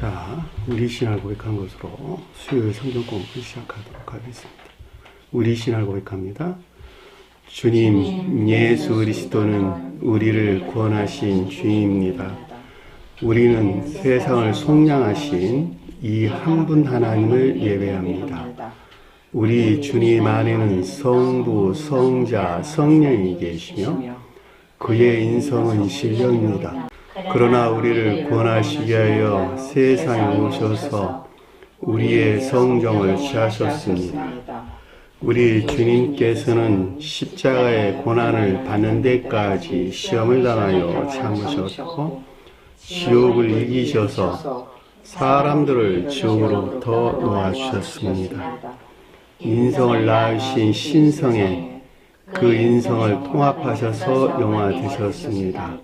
자, 우리 신앙을 고백한 것으로 수요일 성경 공부 시작하도록 하겠습니다. 우리 신앙을 고백합니다. 주님 예수 그리스도는 우리를 구원하신 주님입니다. 우리는 세상을 속량하신 이 한 분 하나님을 예배합니다. 우리 주님 안에는 성부, 성자, 성령이 계시며 그의 인성은 신령입니다. 그러나 우리를 구원하시기 위하여 세상에 오셔서 우리의 성정을 취하셨습니다. 우리 주님께서는 십자가의 고난을 받는 데까지 시험을 당하여 참으셨고 지옥을 이기셔서 사람들을 지옥으로부터 놓아주셨습니다. 인성을 낳으신 신성에 그 인성을 통합하셔서 영화 되셨습니다.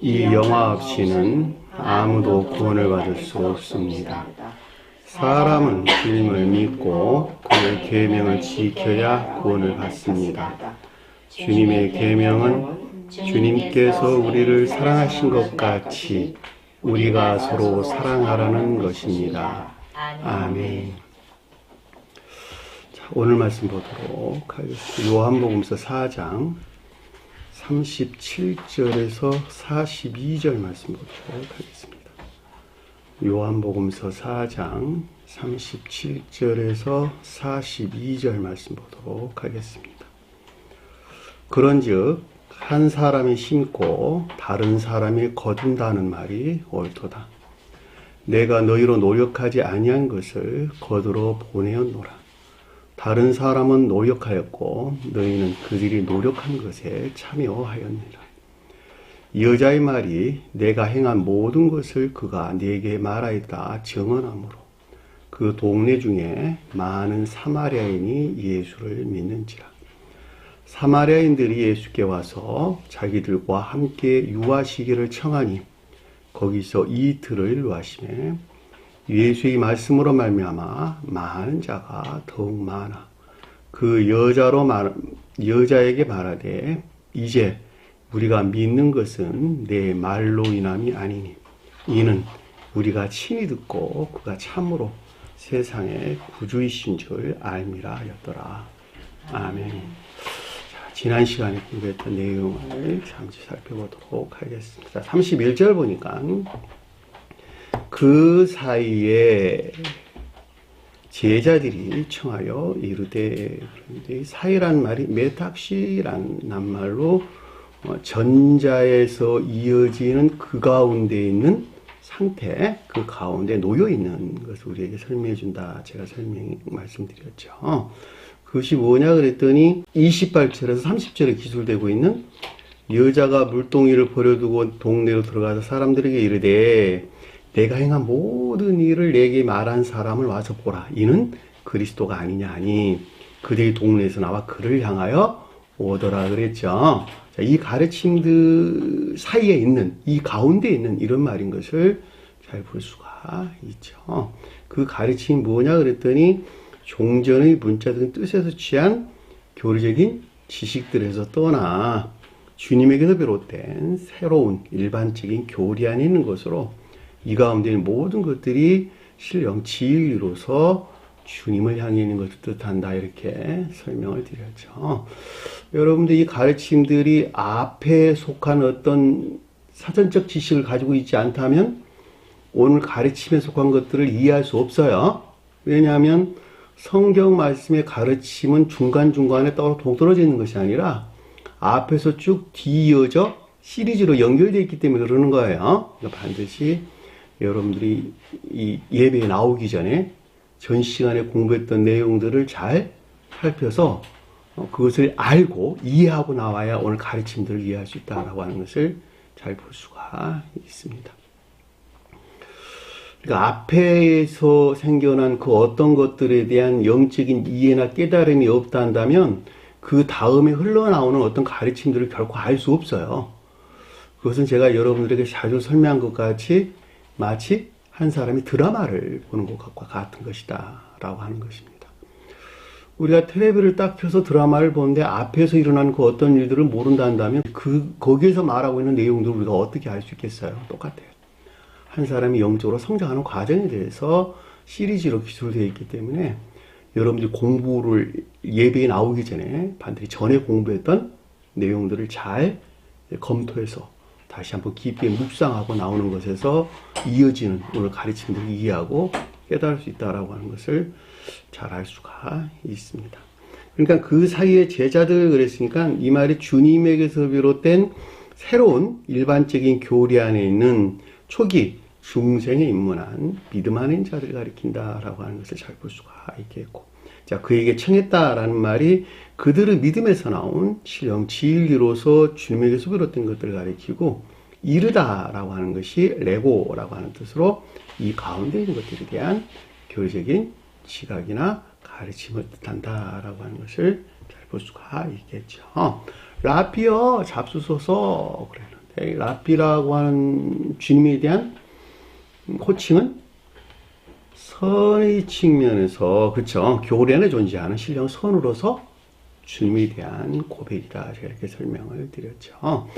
이 영화 없이는 아무도 구원을 받을 수 없습니다. 사람은 주님을 믿고 그의 계명을 지켜야 구원을 받습니다. 주님의 계명은 주님께서 우리를 사랑하신 것 같이 우리가 서로 사랑하라는 것입니다. 아멘. 자, 오늘 말씀 보도록 하겠습니다. 요한복음서 4장 37절에서 42절 말씀 보도록 하겠습니다. 요한복음서 4장 37절에서 42절 말씀 보도록 하겠습니다. 그런즉 한 사람이 심고 다른 사람이 거둔다는 말이 옳도다. 내가 너희로 노력하지 아니한 것을 거두러 보내었노라. 다른 사람은 노력하였고 너희는 그들이 노력한 것에 참여하였느니라. 여자의 말이 내가 행한 모든 것을 그가 네게 말하였다 증언하므로 그 동네 중에 많은 사마리아인이 예수를 믿는지라. 사마리아인들이 예수께 와서 자기들과 함께 유하시기를 청하니 거기서 이틀을 유하시매 예수의 말씀으로 말미암아 많은 자가 더욱 많아 그 여자에게 말하되 이제 우리가 믿는 것은 내 말로 인함이 아니니 이는 우리가 친히 듣고 그가 참으로 세상의 구주이신 줄 알미라 하였더라. 아멘. 자, 지난 시간에 공부했던 내용을 잠시 살펴보도록 하겠습니다. 31절 보니까 그 사이에 제자들이 청하여 이르되, 그런데 사이란 말이 메탁시란 낱말로 전자에서 이어지는 그 가운데 있는 상태, 그 가운데 놓여 있는 것을 우리에게 설명해 준다. 제가 말씀드렸죠. 그것이 뭐냐 그랬더니 28절에서 30절에 기술되고 있는 여자가 물동이를 버려두고 동네로 들어가서 사람들에게 이르되 내가 행한 모든 일을 내게 말한 사람을 와서 보라. 이는 그리스도가 아니냐 하니 그들이 동네에서 나와 그를 향하여 오더라 그랬죠. 자, 이 가르침들 사이에 있는, 이 가운데 있는 이런 말인 것을 잘 볼 수가 있죠. 그 가르침이 뭐냐 그랬더니 종전의 문자적인 뜻에서 취한 교리적인 지식들에서 떠나 주님에게서 비롯된 새로운 일반적인 교리 안에 있는 것으로 이 가운데 있는 모든 것들이 신령 진리로서 주님을 향해 있는 것을 뜻한다. 이렇게 설명을 드렸죠. 여러분들 이 가르침들이 앞에 속한 어떤 사전적 지식을 가지고 있지 않다면 오늘 가르침에 속한 것들을 이해할 수 없어요. 왜냐하면 성경 말씀의 가르침은 중간중간에 동떨어져 있는 것이 아니라 앞에서 쭉 뒤이어져 시리즈로 연결되어 있기 때문에 그러는 거예요. 그러니까 반드시 여러분들이 이 예배에 나오기 전에 전 시간에 공부했던 내용들을 잘 살펴서 그것을 알고 이해하고 나와야 오늘 가르침들을 이해할 수 있다라고 하는 것을 잘 볼 수가 있습니다. 그러니까 앞에서 생겨난 그 어떤 것들에 대한 영적인 이해나 깨달음이 없다 한다면 그 다음에 흘러나오는 어떤 가르침들을 결코 알 수 없어요. 그것은 제가 여러분들에게 자주 설명한 것 같이 마치 한 사람이 드라마를 보는 것과 같은 것이다 라고 하는 것입니다. 우리가 텔레비를 딱 켜서 드라마를 보는데 앞에서 일어난 그 어떤 일들을 모른다 한다면 거기에서 말하고 있는 내용들을 우리가 어떻게 알 수 있겠어요? 똑같아요. 한 사람이 영적으로 성장하는 과정에 대해서 시리즈로 기술되어 있기 때문에 여러분들이 공부를 예배에 나오기 전에 반드시 전에 공부했던 내용들을 잘 검토해서 다시 한번 깊게 묵상하고 나오는 것에서 이어지는 오늘 가르침들을 이해하고 깨달을 수 있다라고 하는 것을 잘 알 수가 있습니다. 그러니까 그 사이에 제자들 그랬으니까 이 말이 주님에게서 비롯된 새로운 일반적인 교리 안에 있는 초기 중생에 입문한 믿음 안에 자들을 가리킨다라고 하는 것을 잘 볼 수가 있겠고, 자, 그에게 청했다라는 말이 그들의 믿음에서 나온 신령 진리로서 주님에게서 비롯된 것들을 가리키고, 이르다라고 하는 것이 레고라고 하는 뜻으로 이 가운데 있는 것들에 대한 교리적인 지각이나 가르침을 뜻한다라고 하는 것을 잘 볼 수가 있겠죠. 라피어 잡수소서 그랬는데, 라피라고 하는 주님에 대한 호칭은 선의 측면에서, 그렇죠, 교리 안에 존재하는 신령 선으로서 주님에 대한 고백이다, 제가 이렇게 설명을 드렸죠.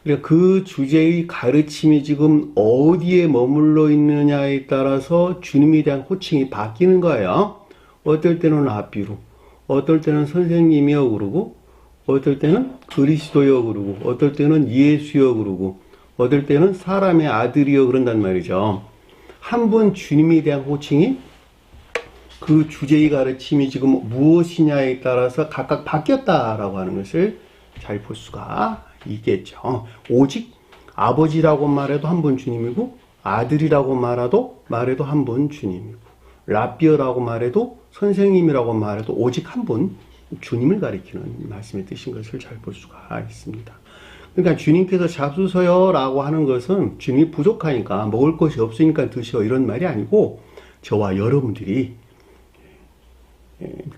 그러니까 그 주제의 가르침이 지금 어디에 머물러 있느냐에 따라서 주님에 대한 호칭이 바뀌는 거예요. 어떨 때는 라피로, 어떨 때는 선생님이여 그러고, 어떨 때는 그리스도여 그러고, 어떨 때는 예수여 그러고, 어떨 때는 사람의 아들이여 그런단 말이죠. 한 분 주님에 대한 호칭이 그 주제의 가르침이 지금 무엇이냐에 따라서 각각 바뀌었다라고 하는 것을 잘 볼 수가 있겠죠. 오직 아버지라고 말해도 한 분 주님이고, 아들이라고 말해도 한 분 주님이고, 라비어라고 말해도, 선생님이라고 말해도 오직 한 분 주님을 가리키는 말씀의 뜻인 것을 잘 볼 수가 있습니다. 그러니까 주님께서 잡수서요라고 하는 것은 주님이 부족하니까, 먹을 것이 없으니까 드셔, 이런 말이 아니고, 저와 여러분들이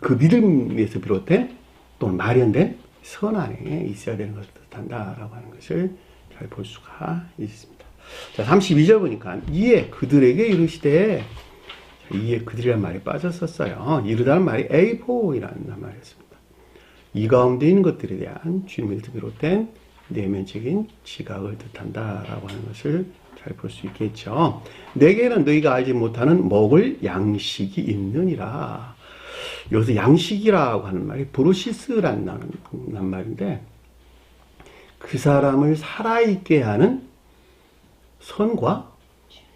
그 믿음에서 비롯된 또는 마련된 선 안에 있어야 되는 것을 뜻한다라고 하는 것을 잘 볼 수가 있습니다. 자, 32절 보니까 이에 그들에게 이르시되, 이에 그들이라는 말이 빠졌었어요. 이르다는 말이 에이포이라는 말이었습니다. 이 가운데 있는 것들에 대한 주님에서 비롯된 내면적인 지각을 뜻한다라고 하는 것을 잘 볼 수 있겠죠. 내게는 너희가 알지 못하는 먹을 양식이 있느니라. 여기서 양식이라고 하는 말이 브로시스라는 말인데, 그 사람을 살아있게 하는 선과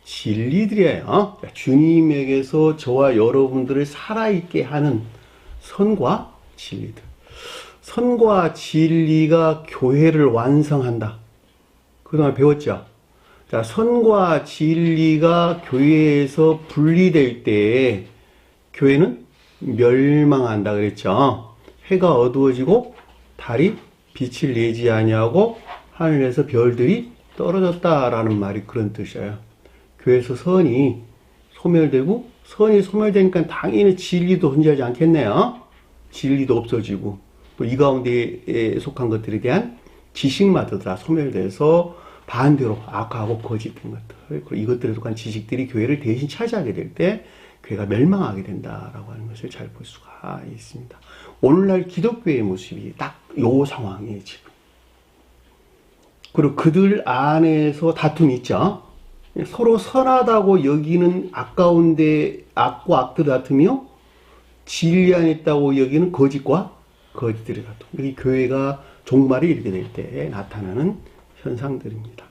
진리들이에요. 주님에게서 저와 여러분들을 살아있게 하는 선과 진리들. 선과 진리가 교회를 완성한다. 그동안 배웠죠? 자, 선과 진리가 교회에서 분리될 때 교회는 멸망한다 그랬죠. 해가 어두워지고 달이 빛을 내지 아니하고 하늘에서 별들이 떨어졌다라는 말이 그런 뜻이에요. 교회에서 선이 소멸되고, 선이 소멸되니까 당연히 진리도 존재하지 않겠네요. 진리도 없어지고, 또 이 가운데에 속한 것들에 대한 지식마저 다 소멸돼서 반대로 악하고 거짓된 것들, 그리고 이것들에 속한 지식들이 교회를 대신 차지하게 될 때 교회가 멸망하게 된다라고 하는 것을 잘 볼 수가 있습니다. 오늘날 기독교의 모습이 딱 요 상황이에요, 지금. 그리고 그들 안에서 다툼이 있죠. 서로 선하다고 여기는 악 가운데 악과 악들의 다툼이요, 진리 안에 있다고 여기는 거짓과 거짓들의 다툼. 여기 교회가 종말이 이렇게 될 때 나타나는 현상들입니다.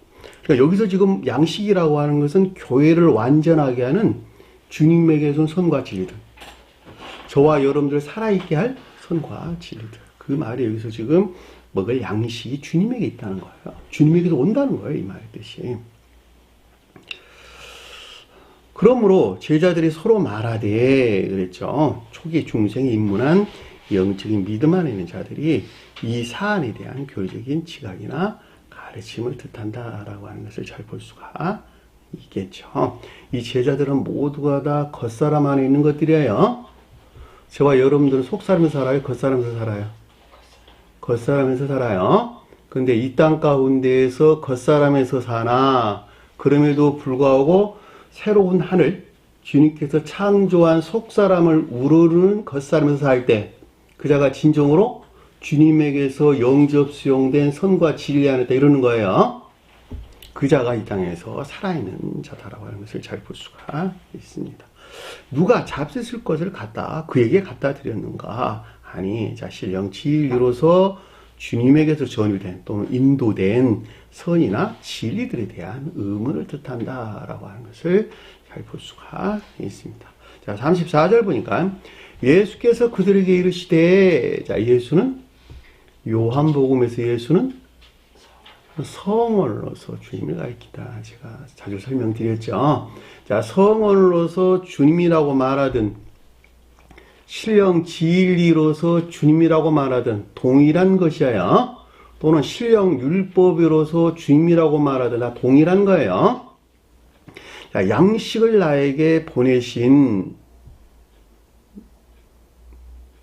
그러니까 여기서 지금 양식이라고 하는 것은 교회를 완전하게 하는 주님에게서 온 선과 진리들, 저와 여러분들 살아있게 할 선과 진리들, 그 말이 여기서 지금 먹을 양식이 주님에게 있다는 거예요. 주님에게서 온다는 거예요, 이 말의 뜻이. 그러므로 제자들이 서로 말하되 그랬죠. 초기 중생에 입문한 영적인 믿음 안에 있는 자들이 이 사안에 대한 교리적인 지각이나 가르침을 뜻한다라고 하는 것을 잘 볼 수가 있겠죠. 이 제자들은 모두가 다 겉사람 안에 있는 것들이에요. 저와 여러분들은 속사람에서 살아요? 겉사람에서 살아요? 겉사람에서 살아요. 근데 이 땅 가운데에서 겉사람에서 사나, 그럼에도 불구하고 새로운 하늘, 주님께서 창조한 속사람을 우러르는 겉사람에서 살 때 그자가 진정으로 주님에게서 영접 수용된 선과 진리 안에 있다, 이러는 거예요. 자가 이 땅에서 살아있는 자다라고 하는 것을 잘 볼 수가 있습니다. 누가 잡수실 것을 그에게 갖다 드렸는가? 아니, 자, 신령 진리로서 주님에게서 전유된 또는 인도된 선이나 진리들에 대한 의문을 뜻한다라고 하는 것을 잘 볼 수가 있습니다. 자, 34절 보니까 예수께서 그들에게 이르시되, 자, 요한복음에서 예수는 성언으로서 주님을 가리키다. 제가 자주 설명드렸죠. 자, 성언으로서 주님이라고 말하든 신령 진리로서 주님이라고 말하든 동일한 것이에요. 또는 신령 율법으로서 주님이라고 말하든 다 동일한 거예요. 자, 양식을 나에게 보내신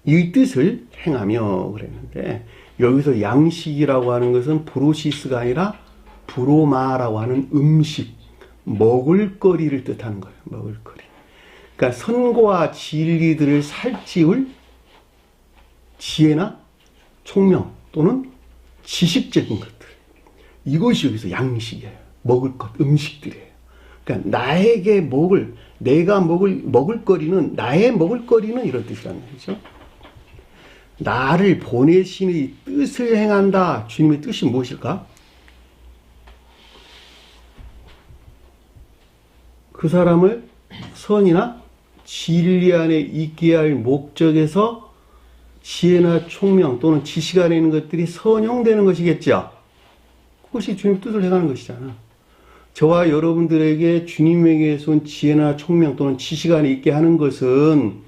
이 뜻을 행하며 그랬는데, 여기서 양식이라고 하는 것은 브로시스가 아니라 브로마라고 하는 음식, 먹을거리를 뜻하는 거예요. 먹을거리. 그러니까 선과 진리들을 살찌울 지혜나 총명 또는 지식적인 것들. 이것이 여기서 양식이에요. 먹을 것, 음식들이에요. 그러니까 내가 먹을거리는, 나의 먹을거리는 이런 뜻이라는 거죠. 나를 보내시는 뜻을 행한다. 주님의 뜻이 무엇일까? 그 사람을 선이나 진리 안에 있게 할 목적에서 지혜나 총명 또는 지식 안에 있는 것들이 선용되는 것이겠죠. 그것이 주님의 뜻을 행하는 것이잖아. 저와 여러분들에게 주님에게서 온 지혜나 총명 또는 지식 안에 있게 하는 것은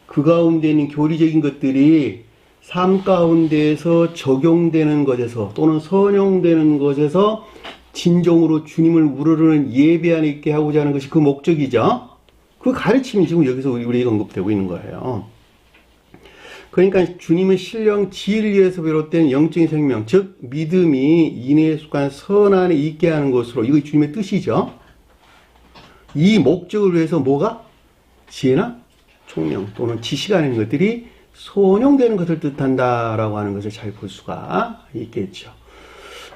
그 가운데 있는 교리적인 것들이 삶 가운데에서 적용되는 것에서 또는 선용되는 것에서 진정으로 주님을 우러르는 예배 안에 있게 하고자 하는 것이 그 목적이죠. 그 가르침이 지금 여기서 우리에게 언급되고 있는 거예요. 그러니까 주님은 신령 진리에서 비롯된 영적인 생명, 즉 믿음이 인내에 속한 선 안에 있게 하는 것으로, 이거 주님의 뜻이죠. 이 목적을 위해서 뭐가? 지혜나 총명 또는 지식 안에 있는 것들이 선용되는 것을 뜻한다라고 하는 것을 잘 볼 수가 있겠죠.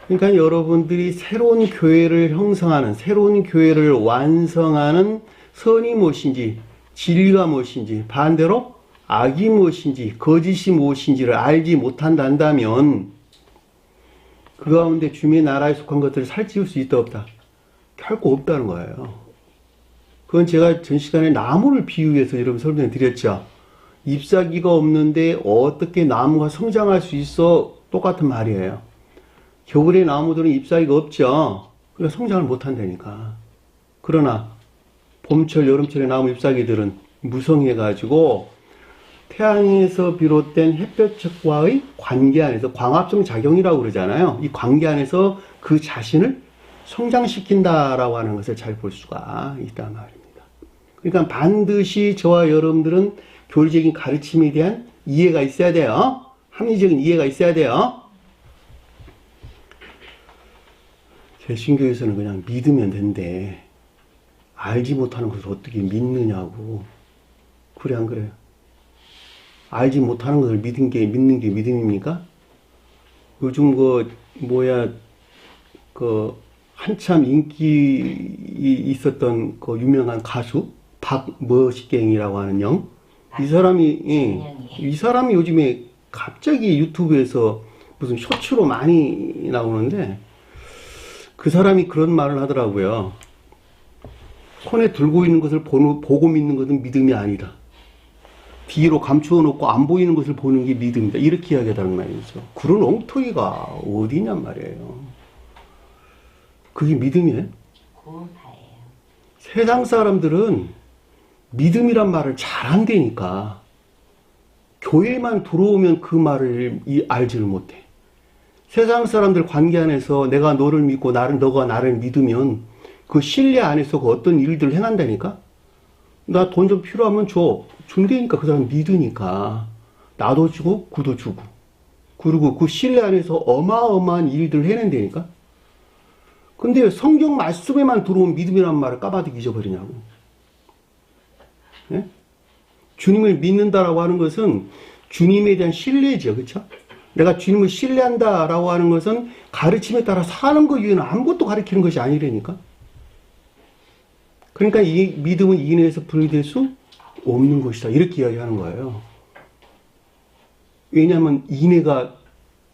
그러니까 여러분들이 새로운 교회를 형성하는, 새로운 교회를 완성하는 선이 무엇인지, 진리가 무엇인지, 반대로 악이 무엇인지, 거짓이 무엇인지를 알지 못한다면 그 가운데 주님의 나라에 속한 것들을 살찌울 수 있다 없다? 결코 없다는 거예요. 그건 제가 전 시간에 나무를 비유해서 여러분 설명해 드렸죠. 잎사귀가 없는데 어떻게 나무가 성장할 수 있어? 똑같은 말이에요. 겨울에 나무들은 잎사귀가 없죠. 그러니까 성장을 못한다니까. 그러나 봄철, 여름철에 나무 잎사귀들은 무성해가지고 태양에서 비롯된 햇볕과의 관계 안에서 광합성 작용이라고 그러잖아요. 이 관계 안에서 그 자신을 성장시킨다라고 하는 것을 잘 볼 수가 있단 말입니다. 그러니까 반드시 저와 여러분들은 교리적인 가르침에 대한 이해가 있어야 돼요. 합리적인 이해가 있어야 돼요. 개신교에서는 그냥 믿으면 된대. 알지 못하는 것을 어떻게 믿느냐고. 그래 안 그래요? 알지 못하는 것을 믿는 게 믿음입니까? 요즘 한참 인기 있었던 그 유명한 가수 박머시갱이라고 하는 영. 이 사람이 요즘에 갑자기 유튜브에서 무슨 쇼츠로 많이 나오는데, 그 사람이 그런 말을 하더라고요. 손에 들고 있는 것을 보고 믿는 것은 믿음이 아니다. 뒤로 감추어 놓고 안 보이는 것을 보는 게 믿음이다. 이렇게 이야기하다는 말이죠. 그런 엉터리가 어디냔 말이에요. 그게 믿음이에요? 세상 사람들은 믿음이란 말을 잘 안 되니까 교회만 들어오면 그 말을 알지를 못해. 세상 사람들 관계 안에서 내가 너를 믿고 너가 나를 믿으면 그 신뢰 안에서 그 어떤 일들을 행한다니까. 나 돈 좀 필요하면 준다니까. 그 사람 믿으니까 나도 주고 그도 주고, 그리고 그 신뢰 안에서 어마어마한 일들을 해낸다니까. 근데 성경 말씀에만 들어온 믿음이란 말을 까마득히 잊어버리냐고. 네? 주님을 믿는다라고 하는 것은 주님에 대한 신뢰죠. 그렇죠? 내가 주님을 신뢰한다라고 하는 것은 가르침에 따라 사는 것 이외에는 아무것도 가르치는 것이 아니라니까. 그러니까 이 믿음은 인해에서 분리될 수 없는 것이다. 이렇게 이야기하는 거예요. 왜냐하면 인해가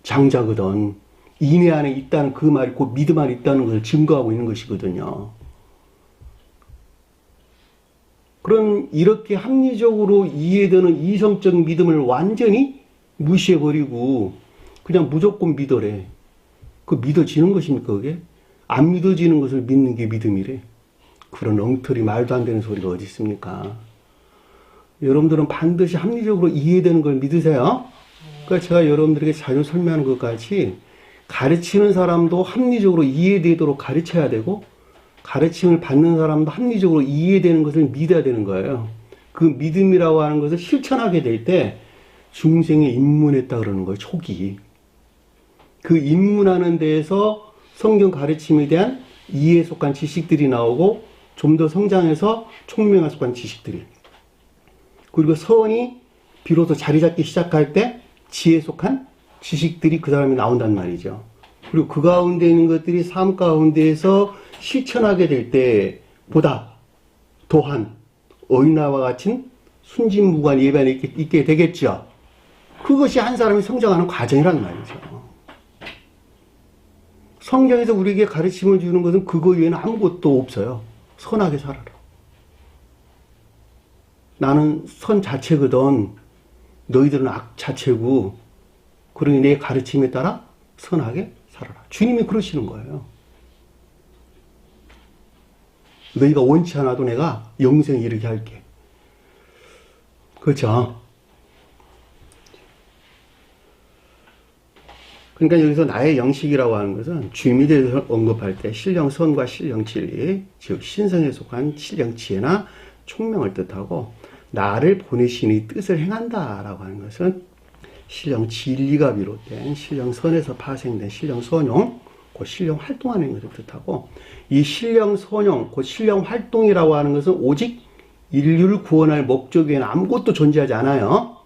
장자거든. 인해 안에 있다는 그 말이 곧 믿음 안에 있다는 것을 증거하고 있는 것이거든요. 그런 이렇게 합리적으로 이해되는 이성적 믿음을 완전히 무시해버리고 그냥 무조건 믿어래. 그 믿어지는 것입니까 그게? 안 믿어지는 것을 믿는 게 믿음이래. 그런 엉터리 말도 안 되는 소리가 어디 있습니까? 여러분들은 반드시 합리적으로 이해되는 걸 믿으세요. 그러니까 제가 여러분들에게 자주 설명하는 것 같이 가르치는 사람도 합리적으로 이해되도록 가르쳐야 되고 가르침을 받는 사람도 합리적으로 이해되는 것을 믿어야 되는 거예요. 그 믿음이라고 하는 것을 실천하게 될 때 중생에 입문했다 그러는 거예요. 초기. 그 입문하는 데에서 성경 가르침에 대한 이해에 속한 지식들이 나오고 좀 더 성장해서 총명에 속한 지식들이, 그리고 선이 비로소 자리 잡기 시작할 때 지혜에 속한 지식들이 그 사람이 나온단 말이죠. 그리고 그 가운데 있는 것들이 삶 가운데에서 실천하게 될 때 보다 더한 어린아이와 같은 순진무구한 예배에 있게 되겠죠. 그것이 한 사람이 성장하는 과정이란 말이죠. 성경에서 우리에게 가르침을 주는 것은 그거 외에는 아무것도 없어요. 선하게 살아라. 나는 선 자체거든. 너희들은 악 자체고, 그러니 내 가르침에 따라 선하게 살아라. 주님이 그러시는 거예요. 너희가 원치 않아도 내가 영생에 이르게 할게. 그렇죠? 그러니까 여기서 나의 영식이라고 하는 것은 주님에 대해서 언급할 때 신령선과 신령진리, 즉 신성에 속한 신령지혜나 총명을 뜻하고, 나를 보내신 이 뜻을 행한다라고 하는 것은 신령진리가 비롯된 신령선에서 파생된 신령선용, 곧 신령활동하는 것을 뜻하고, 이 신령선용, 곧 신령활동이라고 하는 것은 오직 인류를 구원할 목적 외에는 아무것도 존재하지 않아요.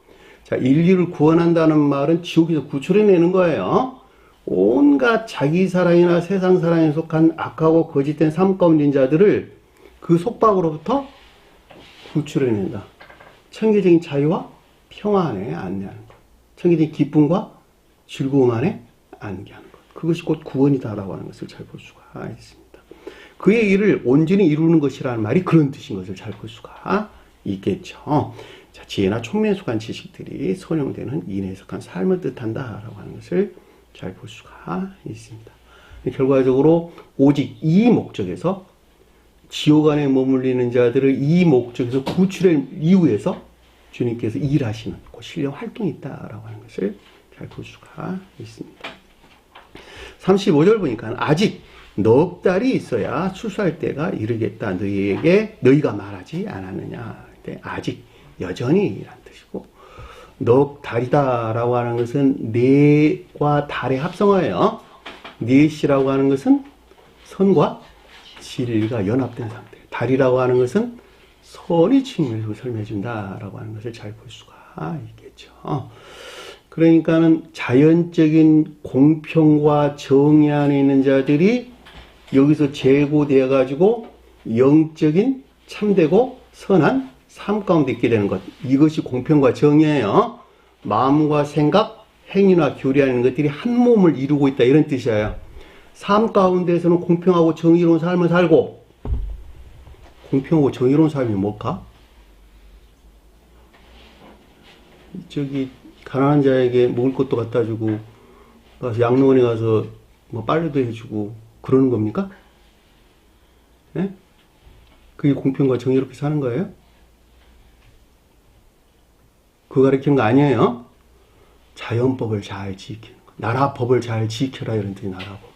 자, 인류를 구원한다는 말은 지옥에서 구출해내는 거예요. 온갖 자기 사랑이나 세상 사랑에 속한 악하고 거짓된 삶 가운데 있는 자들을 그 속박으로부터 구출해낸다. 천계적인 자유와 평화 안에 안내하는 것. 천계적인 기쁨과 즐거움 안에 안기하는 것. 그것이 곧 구원이다라고 하는 것을 잘 볼 수가 있습니다. 그의 일을 온전히 이루는 것이라는 말이 그런 뜻인 것을 잘 볼 수가 있겠죠. 자, 지혜나 총명에 속한 지식들이 선용되는 인해에 속한 삶을 뜻한다라고 하는 것을 잘 볼 수가 있습니다. 결과적으로 오직 이 목적에서 지옥 안에 머물리는 자들을 이 목적에서 구출의 이유에서 주님께서 일하시는 그 신령 활동이 있다라고 하는 것을 잘 볼 수가 있습니다. 35절 보니까 아직 넉 달이 있어야 추수할 때가 이르겠다. 너희가 말하지 않았느냐. 아직 여전히 이란 뜻이고, 넉 달이다라고 하는 것은 네과 달의 합성어예요. 넷이라고 하는 것은 선과 진리가 연합된 상태. 달이라고 하는 것은 선이 측면에서 설명해 준다라고 하는 것을 잘 볼 수가 있겠죠. 그러니까는 자연적인 공평과 정의 안에 있는 자들이 여기서 제고되어 가지고 영적인 참되고 선한 삶 가운데 있게 되는 것. 이것이 공평과 정의예요. 마음과 생각, 행위나 교리하는 것들이 한 몸을 이루고 있다, 이런 뜻이에요. 삶 가운데에서는 공평하고 정의로운 삶을 살고, 공평하고 정의로운 삶이 뭘까? 저기 가난한 자에게 먹을 것도 갖다 주고, 가서 양로원에 가서 뭐 빨래도 해주고 그러는 겁니까? 네? 그게 공평과 정의롭게 사는 거예요? 그거 가르치는 거 아니에요? 자연법을 잘 지키는 거. 나라법을 잘 지켜라, 이런 뜻이 나라법을.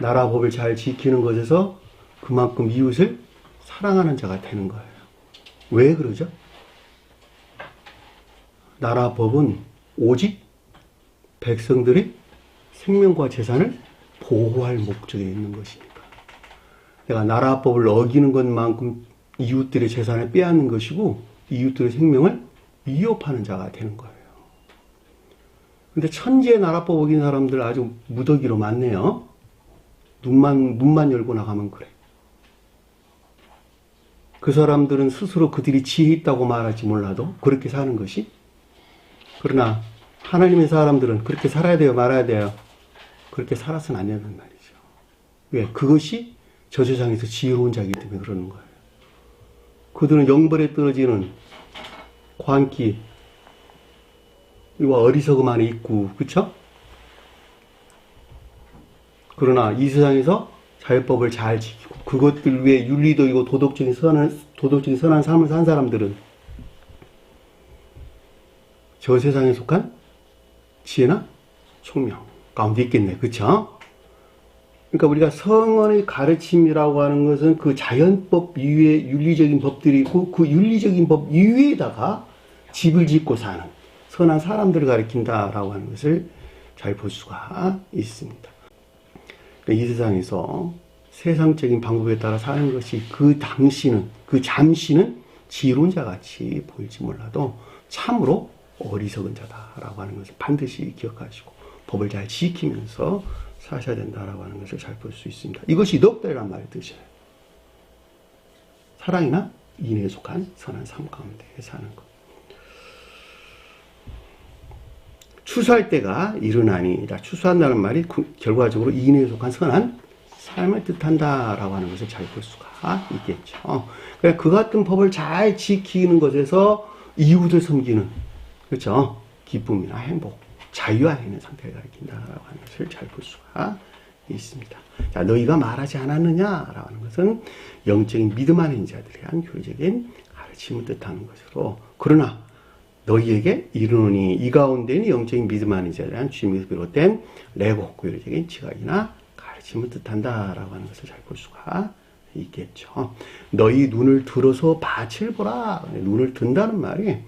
나라법을 잘 지키는 것에서 그만큼 이웃을 사랑하는 자가 되는 거예요. 왜 그러죠? 나라법은 오직 백성들의 생명과 재산을 보호할 목적에 있는 것이니까. 내가 나라법을 어기는 것만큼 이웃들의 재산을 빼앗는 것이고 이웃들의 생명을 위협하는 자가 되는 거예요. 근데 천지의 나라법 어긴 사람들 아주 무더기로 많네요. 문만 열고 나가면 그래. 그 사람들은 스스로 그들이 지혜 있다고 말할지 몰라도 그렇게 사는 것이. 그러나 하나님의 사람들은 그렇게 살아야 돼요, 말아야 돼요? 그렇게 살아서는 안 된단 말이죠. 왜? 그것이 저 세상에서 지혜로운 자이기 때문에 그러는 거예요. 그들은 영벌에 떨어지는 광기, 이와 어리석음 안에 있고, 그쵸? 그러나 이 세상에서 자율법을 잘 지키고, 그것들 위해 윤리적이고 도덕적인 선한 삶을 산 사람들은 저 세상에 속한 지혜나 총명 가운데 있겠네. 그쵸? 그러니까 우리가 성언의 가르침이라고 하는 것은 그 자연법 이외에 윤리적인 법들이 있고 그 윤리적인 법 이외에다가 집을 짓고 사는 선한 사람들을 가리킨다라고 하는 것을 잘 볼 수가 있습니다. 그러니까 이 세상에서 세상적인 방법에 따라 사는 것이 그 잠시는 지혜로운 자같이 보일지 몰라도 참으로 어리석은 자다라고 하는 것을 반드시 기억하시고 법을 잘 지키면서 사셔야 된다라고 하는 것을 잘 볼 수 있습니다. 이것이 넉달이란 말의 뜻이에요. 사랑이나 인애에 속한 선한 삶 가운데 사는 것. 추수할 때가 이르나니, 추수한다는 말이 결과적으로 인애에 속한 선한 삶을 뜻한다라고 하는 것을 잘 볼 수가 있겠죠. 그러니까 그 같은 법을 잘 지키는 것에서 이웃을 섬기는, 그렇죠? 기쁨이나 행복, 자유 안에 있는 상태를 가리킨다라고 하는 것을 잘 볼 수가 있습니다. 자, 너희가 말하지 않았느냐라고 하는 것은 영적인 믿음 안에 있는 자들에 대한 교리적인 가르침을 뜻하는 것으로, 그러나 너희에게 이르노니 이 가운데는 영적인 믿음 안에 있는 자들에 대한 주님에서 비롯된 레고, 교리적인 지각이나 가르침을 뜻한다라고 하는 것을 잘 볼 수가 있겠죠. 너희 눈을 들어서 밭을 보라. 눈을 든다는 말이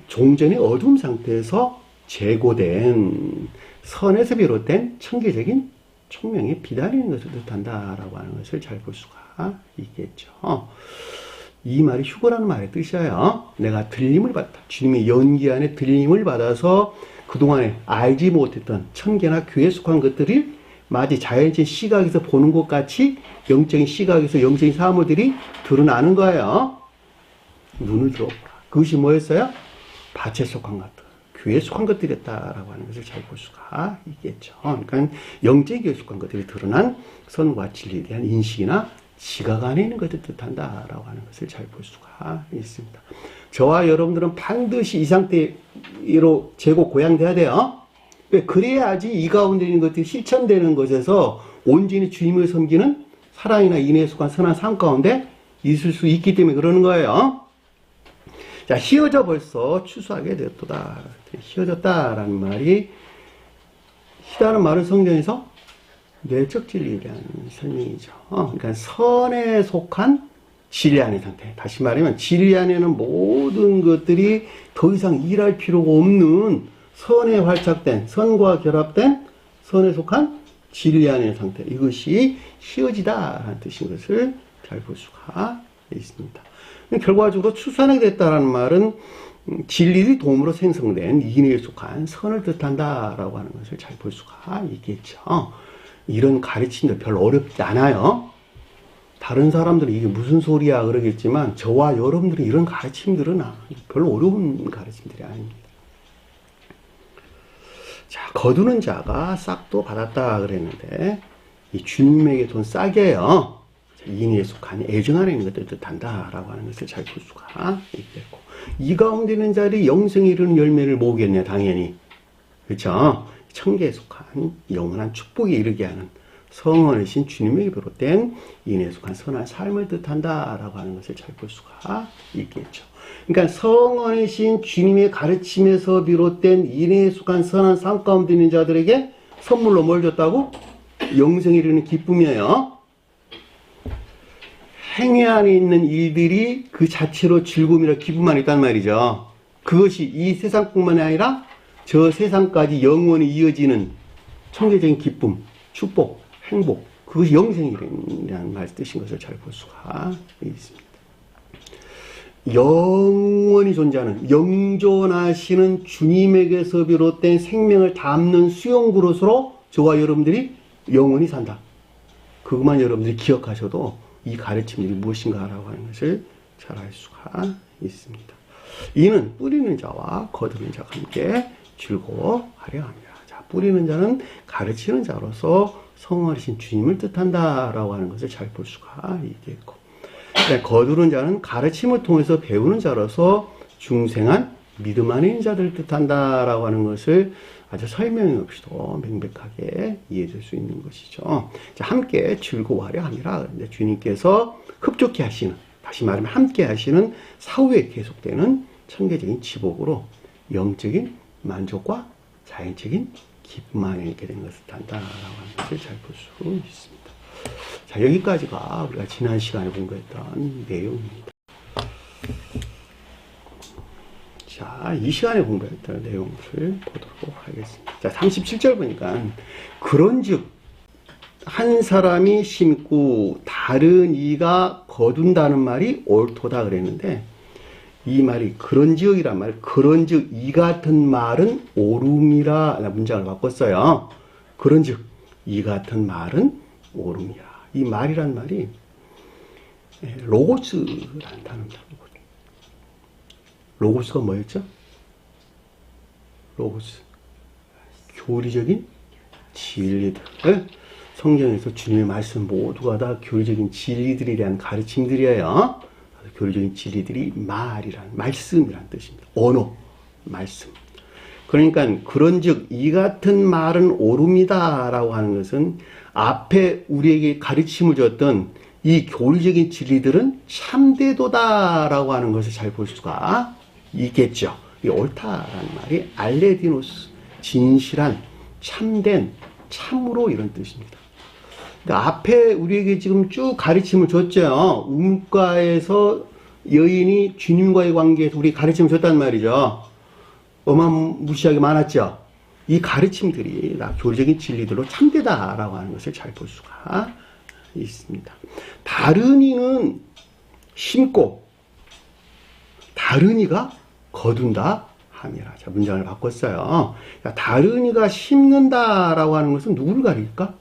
종전의 어두운 상태에서 제고된 선에서 비롯된 청계적인 총명의 비달리는 것을 뜻한다라고 하는 것을 잘 볼 수가 있겠죠. 이 말이 휴거라는 말의 뜻이에요. 내가 들림을 받다. 주님의 연기 안에 들림을 받아서 그동안에 알지 못했던 천계나 교회에 속한 것들이 마치 자연적인 시각에서 보는 것 같이 영적인 시각에서 영적인 사물들이 드러나는 거예요. 눈을 들어보라. 그것이 뭐였어요? 밭에 속한 것들, 교회에 속한 것들이었다라고 하는 것을 잘 볼 수가 있겠죠. 그러니까 영적인 교회에 속한 것들이 드러난 선과 진리에 대한 인식이나 지각 안에 있는 것을 뜻한다라고 하는 것을 잘 볼 수가 있습니다. 저와 여러분들은 반드시 이 상태로 제고 고양돼야 돼요. 그래야지 이 가운데 있는 것들이 실천되는 것에서 온전히 주님을 섬기는 사랑이나 인애에 속한 선한 삶 가운데 있을 수 있기 때문에 그러는 거예요. 자, 희어져 벌써 추수하게 되었도다. 희어졌다라는 말이, 희다는 말은 성경에서 내적 진리에 대한 설명이죠. 그러니까 선에 속한 진리 안의 상태. 다시 말하면 진리 안에는 모든 것들이 더 이상 일할 필요가 없는 선에 활착된, 선과 결합된 선에 속한 진리 안의 상태. 이것이 희어지다라는 뜻인 것을 잘 볼 수가 있습니다. 결과적으로 추수하게 됐다라는 말은 진리의 도움으로 생성된 인애에 속한 선을 뜻한다라고 하는 것을 잘 볼 수가 있겠죠. 이런 가르침도 별로 어렵지 않아요. 다른 사람들은 이게 무슨 소리야 그러겠지만 저와 여러분들이 이런 가르침들은 별로 어려운 가르침들이 아닙니다. 자, 거두는 자가 싹도 받았다 그랬는데 이 주님에게 돈 싸게요. 인애에 속한 애정 안에 있는 것을 뜻한다라고 하는 것을 잘 볼 수가 있겠고, 이 가운데 있는 자들이 영생에 이르는 열매를 모으겠네, 당연히. 그렇죠? 천계에 속한 영원한 축복에 이르게 하는 성원이신 주님에게 비롯된 인애에 속한 선한 삶을 뜻한다라고 하는 것을 잘 볼 수가 있겠죠. 그러니까 성원이신 주님의 가르침에서 비롯된 인애에 속한 선한 삶 가운데 있는 자들에게 선물로 뭘 줬다고? 영생에 이르는 기쁨이에요. 행위 안에 있는 일들이 그 자체로 즐거움이라 기쁨만 있단 말이죠. 그것이 이 세상뿐만이 아니라 저 세상까지 영원히 이어지는 천계적인 기쁨, 축복, 행복, 그것이 영생이라는 말 뜻인 것을 잘 볼 수가 있습니다. 영원히 존재하는 영존하시는 주님에게서 비롯된 생명을 담는 수용 그릇으로 저와 여러분들이 영원히 산다. 그것만 여러분들이 기억하셔도 이 가르침들이 무엇인가라고 하는 것을 잘 알 수가 있습니다. 이는 뿌리는 자와 거두는 자가 함께 즐거워하려 합니다. 자, 뿌리는 자는 가르치는 자로서 성령이신 주님을 뜻한다라고 하는 것을 잘 볼 수가 있겠고, 거두는 자는 가르침을 통해서 배우는 자로서 중생한 믿음 안에 있는 자들을 뜻한다라고 하는 것을 아주 설명이 없이도 명백하게 이해될 수 있는 것이죠. 자, 함께 즐거워하려 함이라. 주님께서 흡족해 하시는, 다시 말하면 함께 하시는 사후에 계속되는 천계적인 지복으로 영적인 만족과 자연적인 기쁨 안에 있게 된 것을 뜻한다라고 하는 것을 잘 볼 수 있습니다. 자, 여기까지가 우리가 지난 시간에 공부했던 내용입니다. 자, 이 시간에 공부했던 내용을 보도록 하겠습니다. 자, 37절 보니까 그런즉 한 사람이 심고 다른 이가 거둔다는 말이 옳도다 그랬는데, 이 말이 그런지역이란 말, 그런즉 이 같은 말은 옳음이라 문장을 바꿨어요. 그런즉 이 같은 말은 옳음이라. 이 말이란 말이 로고스라는 단어입니다. 로고스가 뭐였죠? 로고스. 교리적인 진리들. 성경에서 주님의 말씀 모두가 다 교리적인 진리들에 대한 가르침들이에요. 교리적인 진리들이 말씀이란 뜻입니다. 언어, 말씀. 그러니까 그런즉 이 같은 말은 옳음이다라고 하는 것은 앞에 우리에게 가르침을 줬던 이 교리적인 진리들은 참되도다라고 하는 것을 잘 볼 수가 있겠죠. 이 옳다라는 말이 알레디노스, 진실한, 참된, 참으로 이런 뜻입니다. 그러니까 앞에 우리에게 지금 쭉 가르침을 줬죠. 우물가에서 여인이 주님과의 관계에서 우리 가르침을 줬단 말이죠. 어마무시하게 많았죠. 이 가르침들이 다 교리적인 진리들로 참되다라고 하는 것을 잘 볼 수가 있습니다. 다른 이는 심고 다른 이가 거둔다 함이라. 자, 문장을 바꿨어요. 다른 이가 심는다라고 하는 것은 누구를 가리킬까?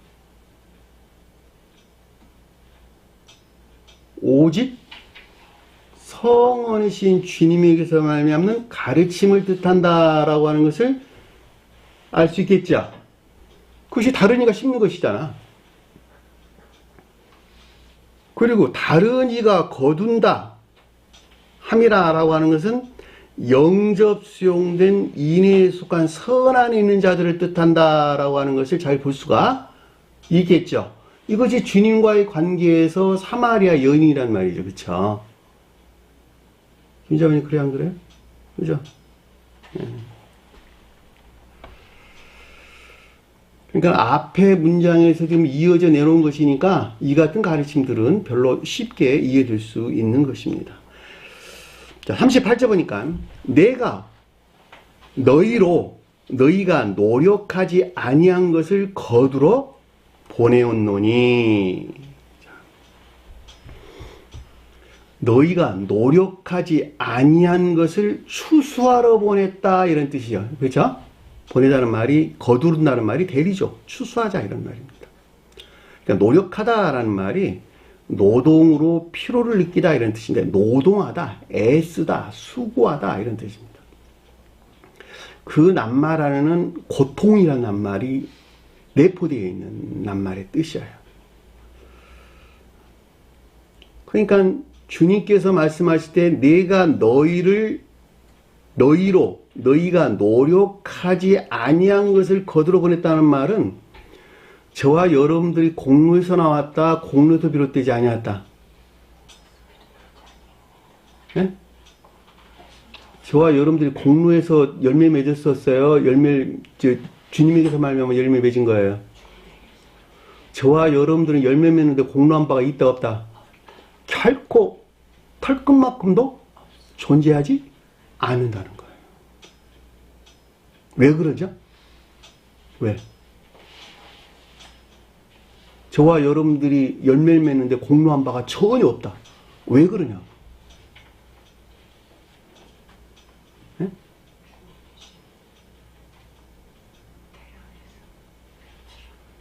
오직 성원이신 주님에게서 말미암는 가르침을 뜻한다라고 하는 것을 알 수 있겠죠. 그것이 다른 이가 심는 것이잖아. 그리고 다른 이가 거둔다 함이라라고 하는 것은 영접 수용된 인애에 속한 선 안에 있는 자들을 뜻한다라고 하는 것을 잘 볼 수가 있겠죠. 이것이 주님과의 관계에서 사마리아 여인이란 말이죠. 그쵸? 김자매님, 그래, 안 그래요? 그죠? 네. 그러니까 앞에 문장에서 지금 이어져 내놓은 것이니까 이 같은 가르침들은 별로 쉽게 이해될 수 있는 것입니다. 자, 38절 보니까 내가 너희가 노력하지 아니한 것을 거두러 보내었노니, 너희가 노력하지 아니한 것을 추수하러 보냈다 이런 뜻이죠. 그렇죠? 보내다는 말이, 거두른다는 말이 대리죠. 추수하자 이런 말입니다. 그러니까 노력하다라는 말이 노동으로 피로를 느끼다 이런 뜻인데, 노동하다, 애쓰다, 수고하다 이런 뜻입니다. 그 낱말 안에는 고통이라는 낱말이 내포되어 있는 낱말의 뜻이에요. 그러니까 주님께서 말씀하실 때 내가 너희가 노력하지 아니한 것을 거두러 보냈다는 말은 저와 여러분들이 공로에서 나왔다, 공로에서 비롯되지 아니었다. 네? 저와 여러분들이 공로에서 열매 맺었었어요. 주님에게서 말미암아 열매 맺은 거예요. 저와 여러분들은 열매 맺는데 공로한 바가 있다 없다? 결코 털끝만큼도 존재하지 않는다는 거예요. 왜 그러죠? 왜? 저와 여러분들이 열매를 맺는데 공로한 바가 전혀 없다. 왜 그러냐?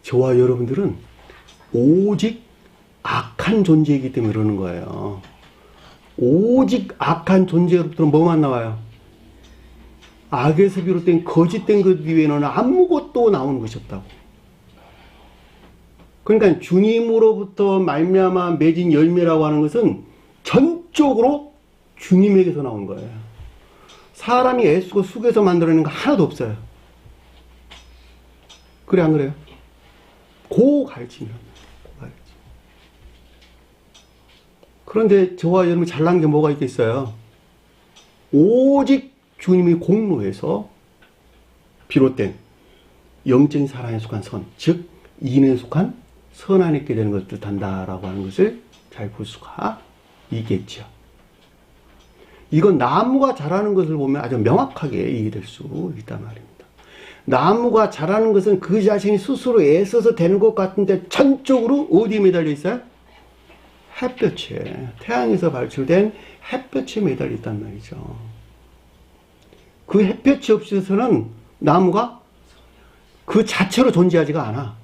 저와 여러분들은 오직 악한 존재이기 때문에 그러는 거예요. 오직 악한 존재로부터는 뭐만 나와요? 악에서 비롯된 거짓된 것 이외에는 아무것도 나오는 것이 없다고. 그러니까 주님으로부터 말미암아 맺은 열매라고 하는 것은 전적으로 주님에게서 나온 거예요. 사람이 애쓰고 숙여서 만들어내는 거 하나도 없어요. 그래 안 그래요? 그 가르침이랍니다. 그 가르침. 그런데 저와 여러분이 잘난 게 뭐가 있겠어요? 오직 주님의 공로에서 비롯된 영적인 사랑에 속한 선, 즉 인에 속한 선 안에 있게 되는 것을 뜻한다라고 하는 것을 잘 볼 수가 있겠죠. 이건 나무가 자라는 것을 보면 아주 명확하게 이해될 수 있단 말입니다. 나무가 자라는 것은 그 자신이 스스로 애써서 되는 것 같은데 전적으로 어디에 매달려 있어요? 햇볕에, 태양에서 발출된 햇볕에 매달려 있단 말이죠. 그 햇볕이 없어서는 나무가 그 자체로 존재하지가 않아.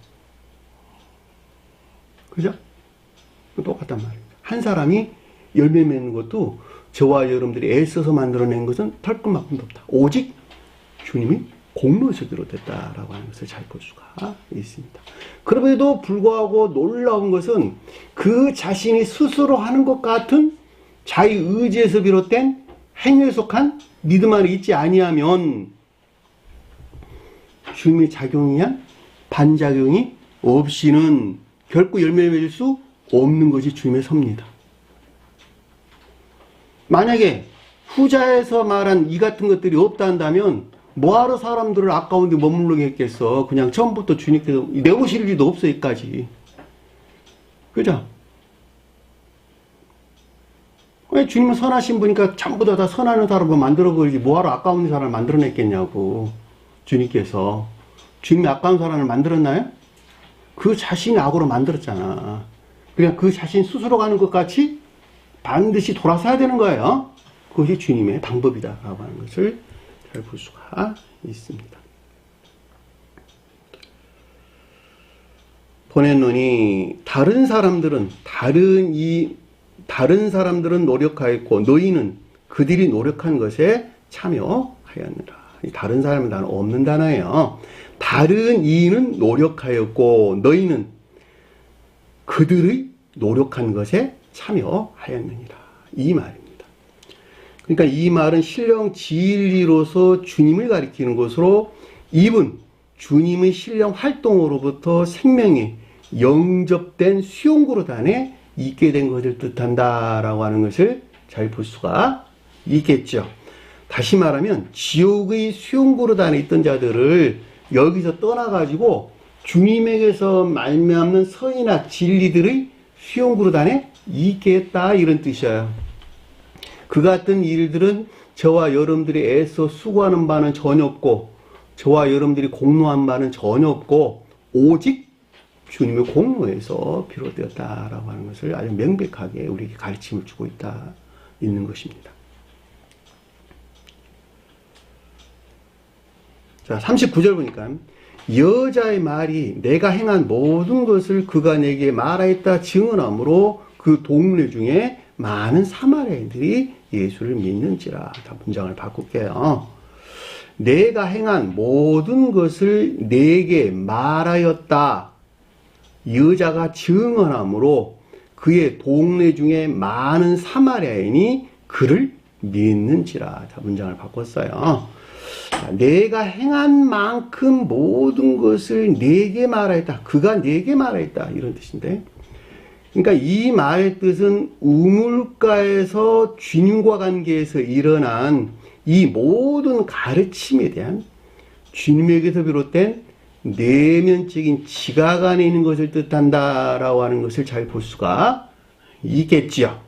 그죠? 똑같단 말입니다. 한 사람이 열매 맺는 것도 저와 여러분들이 애써서 만들어낸 것은 털끝만큼도 없다. 오직 주님이 공로에서 비롯됐다라고 하는 것을 잘 볼 수가 있습니다. 그럼에도 불구하고 놀라운 것은 그 자신이 스스로 하는 것 같은 자기 의지에서 비롯된 행위에 속한 믿음 안에 있지 아니하면 주님의 작용에 의한 반작용이 없이는 결코 열매를 맺을 수 없는 것이 주님의 섭니다. 만약에 후자에서 말한 이 같은 것들이 없다 한다면 뭐하러 사람들을 아까운 데 머무르게 했겠어. 그냥 처음부터 주님께서 내오실 일도 없어 여기까지. 그죠? 왜 주님은 선하신 분이니까 전부 다 선하는 사람을 만들어버리지 뭐하러 아까운 사람을 만들어냈겠냐고. 주님께서. 주님이 아까운 사람을 만들었나요? 그 자신이 악으로 만들었잖아. 그러니까 그 자신 스스로 가는 것 같이 반드시 돌아서야 되는 거예요. 그것이 주님의 방법이다라고 하는 것을 잘 볼 수가 있습니다. 보냈노니 다른 사람들은 노력하였고 너희는 그들이 노력한 것에 참여하였느라. 다른 사람은 단어 없는 단어예요. 다른 이인은 노력하였고 너희는 그들의 노력한 것에 참여하였느니라. 이 말입니다. 그러니까 이 말은 신령 진리로서 주님을 가리키는 것으로 이분 주님의 신령 활동으로부터 생명이 영접된 수용그릇 안에 있게 된 것을 뜻한다라고 하는 것을 잘 볼 수가 있겠죠. 다시 말하면 지옥의 수용그릇 안에 있던 자들을 여기서 떠나가지고 주님에게서 말미암는 선이나 진리들의 수용그릇 안에 있게 했다 이런 뜻이에요. 그 같은 일들은 저와 여러분들이 애써 수고하는 바는 전혀 없고 저와 여러분들이 공로한 바는 전혀 없고 오직 주님의 공로에서 비롯되었다라고 하는 것을 아주 명백하게 우리에게 가르침을 주고 있는 것입니다. 자, 39절 보니까 여자의 말이 내가 행한 모든 것을 그가 내게 말하였다 증언하므로 그 동네 중에 많은 사마리아인들이 예수를 믿는지라. 다 문장을 바꿀게요. 내가 행한 모든 것을 내게 말하였다. 여자가 증언하므로 그의 동네 중에 많은 사마리아인이 그를 믿는지라. 자, 문장을 바꿨어요. 자, 내가 행한 만큼 모든 것을 내게 말하였다. 그가 내게 말하였다. 이런 뜻인데. 그러니까 이 말의 뜻은 우물가에서 주님과 관계에서 일어난 이 모든 가르침에 대한 주님에게서 비롯된 내면적인 지각 안에 있는 것을 뜻한다라고 하는 것을 잘 볼 수가 있겠지요.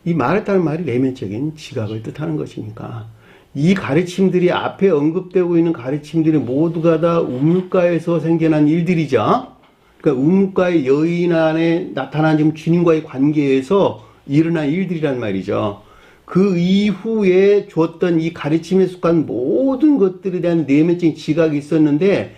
이 말했다는 말이 내면적인 지각을 뜻하는 것이니까 이 가르침들이 앞에 언급되고 있는 가르침들이 모두가 다 우물가에서 생겨난 일들이죠. 그러니까 우물가의 여인 안에 나타난 지금 주님과의 관계에서 일어난 일들이란 말이죠. 그 이후에 줬던 이 가르침에 속한 모든 것들에 대한 내면적인 지각이 있었는데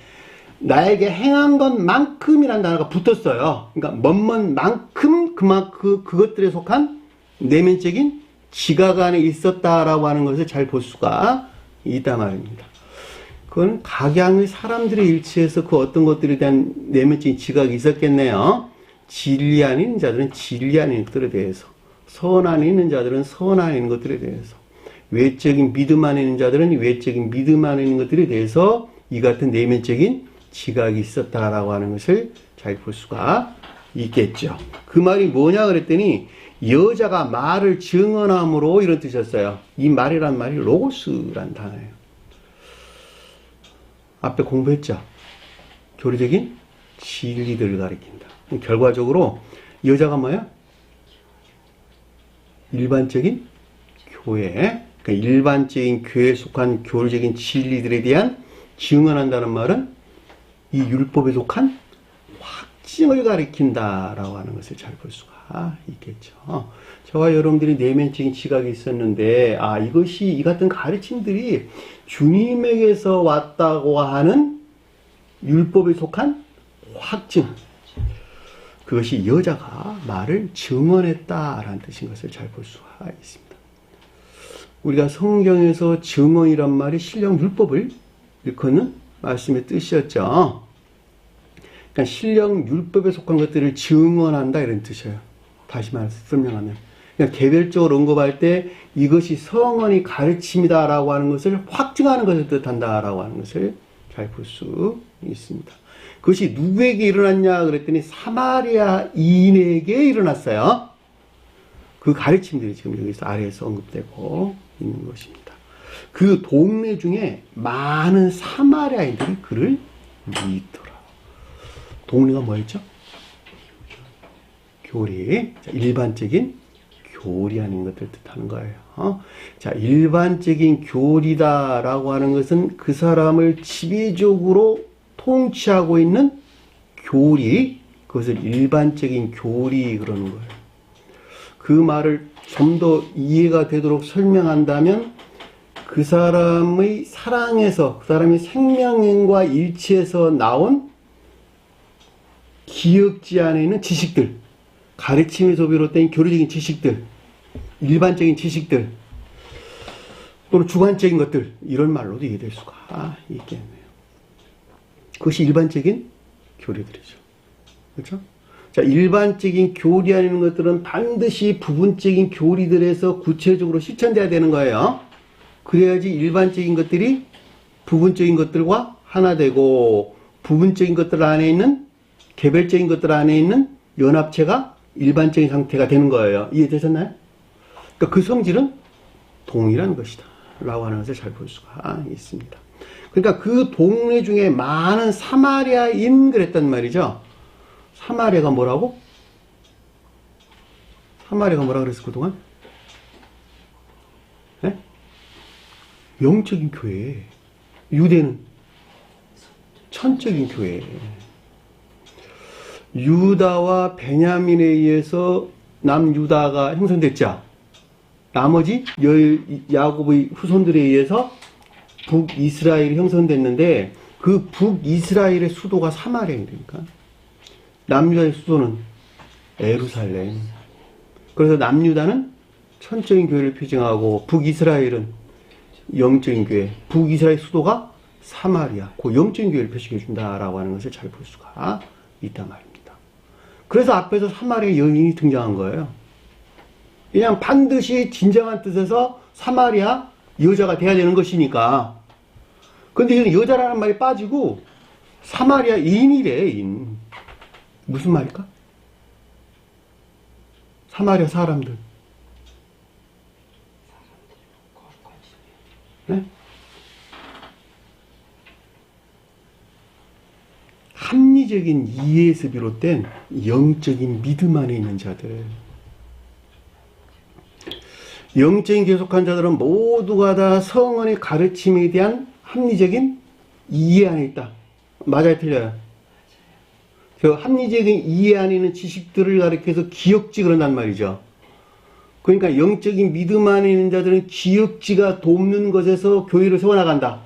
나에게 행한 것만큼이라는 단어가 붙었어요. 그러니까 뭐뭐만큼 그것들에 속한 내면적인 지각 안에 있었다라고 하는 것을 잘 볼 수가 있단 말입니다. 그건 각양의 사람들의 일치에서 그 어떤 것들에 대한 내면적인 지각이 있었겠네요. 진리 안에 있는 자들은 진리 안에 있는 것들에 대해서, 선 안에 있는 자들은 선 안에 있는 것들에 대해서, 외적인 믿음 안에 있는 자들은 외적인 믿음 안에 있는 것들에 대해서 이 같은 내면적인 지각이 있었다라고 하는 것을 잘 볼 수가 있겠죠. 그 말이 뭐냐 그랬더니 여자가 말을 증언함으로 이런 뜻이었어요. 이 말이란 말이 로고스란 단어예요. 앞에 공부했죠. 교리적인 진리들을 가리킨다. 결과적으로 여자가 뭐야? 일반적인 교회, 그러니까 일반적인 교회에 속한 교리적인 진리들에 대한 증언한다는 말은 이 율법에 속한 확증을 가리킨다라고 하는 것을 잘 볼 수가 있겠죠. 저와 여러분들이 내면적인 지각이 있었는데, 이것이 이 같은 가르침들이 주님에게서 왔다고 하는 율법에 속한 확증, 그것이 여자가 말을 증언했다라는 뜻인 것을 잘 볼 수가 있습니다. 우리가 성경에서 증언이란 말이 신령 율법을 일컫는 말씀의 뜻이었죠. 그러니까 신령 율법에 속한 것들을 증언한다 이런 뜻이에요. 다시 설명하면, 그러니까 개별적으로 언급할 때 이것이 성언이 가르침이다라고 하는 것을 확증하는 것을 뜻한다라고 하는 것을 잘 볼 수 있습니다. 그것이 누구에게 일어났냐 그랬더니 사마리아인에게 일어났어요. 그 가르침들이 지금 여기서 아래에서 언급되고 있는 것입니다. 그 동네 중에 많은 사마리아인들이 그를 믿더라. 동네가 뭐였죠? 교리. 자, 일반적인 교리 아닌 것들 뜻하는 거예요. 자, 일반적인 교리다라고 하는 것은 그 사람을 지배적으로 통치하고 있는 교리, 그것을 일반적인 교리 그러는 거예요. 그 말을 좀 더 이해가 되도록 설명한다면 그 사람의 사랑에서, 그 사람의 생명과 일치해서 나온 기억지 안에 있는 지식들, 가르침에서 비롯된 교리적인 지식들, 일반적인 지식들, 또는 주관적인 것들, 이런 말로도 이해될 수가 있겠네요. 그것이 일반적인 교리들이죠. 그렇죠? 자, 일반적인 교리 안에 있는 것들은 반드시 부분적인 교리들에서 구체적으로 실천돼야 되는 거예요. 그래야지 일반적인 것들이 부분적인 것들과 하나 되고, 부분적인 것들 안에 있는, 개별적인 것들 안에 있는 연합체가 일반적인 상태가 되는 거예요. 이해되셨나요? 그러니까 그 성질은 동일한 것이다 라고 하는 것을 잘 볼 수가 있습니다. 그러니까 그 동네 중에 많은 사마리아인 그랬단 말이죠. 사마리아가 뭐라고? 사마리아가 뭐라 그랬어 그동안? 네? 영적인 교회. 유대는 천적인 교회. 유다와 베냐민에 의해서 남유다가 형성됐죠. 나머지 야곱의 후손들에 의해서 북이스라엘이 형성됐는데 그 북이스라엘의 수도가 사마리아니니까 남유다의 수도는 예루살렘. 그래서 남유다는 천적인 교회를 표징하고 북이스라엘은 영적인 교회, 북이스라엘 수도가 사마리아, 그 영적인 교회를 표시해 준다라고 하는 것을 잘 볼 수가 있단 말입니다. 그래서 앞에서 사마리아 여인이 등장한 거예요. 그냥 반드시 진정한 뜻에서 사마리아 여자가 돼야 되는 것이니까. 근데 이건 여자라는 말이 빠지고 사마리아인이래, 인. 무슨 말일까? 사마리아 사람들. 네? 합리적인 이해에서 비롯된 영적인 믿음 안에 있는 자들. 영적인 계속한 자들은 모두가 다 성언의 가르침에 대한 합리적인 이해 안에 있다. 맞아요, 틀려요? 그 합리적인 이해 안에 있는 지식들을 가리켜서 기억지 그런단 말이죠. 그러니까 영적인 믿음 안에 있는 자들은 기억지가 돕는 것에서 교회를 세워나간다.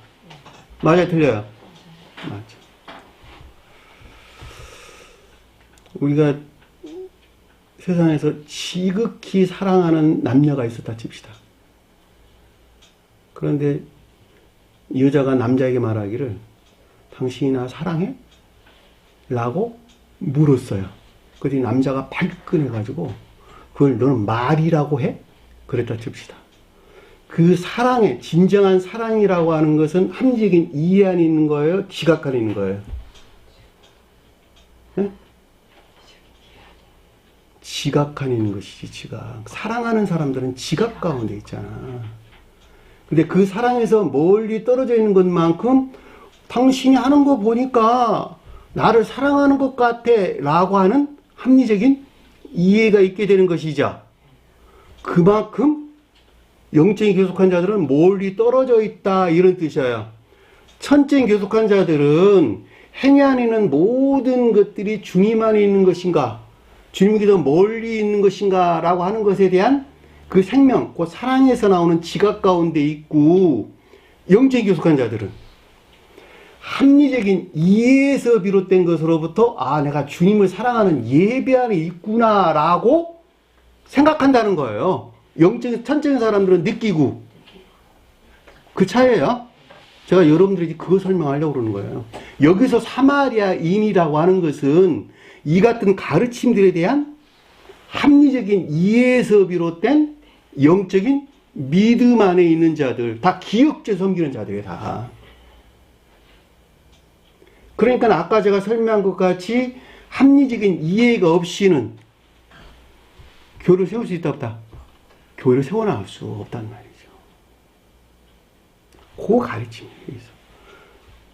맞아요, 틀려요? 맞죠. 우리가 세상에서 지극히 사랑하는 남녀가 있었다 칩시다. 그런데 여자가 남자에게 말하기를 당신이 나 사랑해? 라고 물었어요. 그랬더니 남자가 발끈해가지고 그걸 너는 말이라고 해? 그랬다 칩시다. 그 사랑의 진정한 사랑이라고 하는 것은 합리적인 이해 안에 있는 거예요? 지각 안에 있는 거예요? 네? 지각 안에 있는 것이지. 지각. 사랑하는 사람들은 지각 가운데 있잖아. 근데 그 사랑에서 멀리 떨어져 있는 것만큼 당신이 하는 거 보니까 나를 사랑하는 것 같아 라고 하는 합리적인 이해가 있게 되는 것이죠. 그만큼 영적인 교속한 자들은 멀리 떨어져 있다 이런 뜻이에요. 천적인 교속한 자들은 행위 안에 있는 모든 것들이 주님 안에 있는 것인가, 주님께 더 멀리 있는 것인가 라고 하는 것에 대한 그 생명, 그 사랑에서 나오는 지각 가운데 있고, 영적인 교속한 자들은 합리적인 이해에서 비롯된 것으로부터 내가 주님을 사랑하는 예배 안에 있구나 라고 생각한다는 거예요. 영적인 천적인 사람들은 느끼고, 그 차이예요. 제가 여러분들에게 그거 설명하려고 그러는 거예요. 여기서 사마리아인이라고 하는 것은 이 같은 가르침들에 대한 합리적인 이해에서 비롯된 영적인 믿음 안에 있는 자들, 다 기억제 섬기는 자들이에요, 다. 그러니까 아까 제가 설명한 것 같이 합리적인 이해가 없이는 교회를 세울 수 있다 없다? 교회를 세워나갈 수 없다는 말이죠. 그 가르침이에요.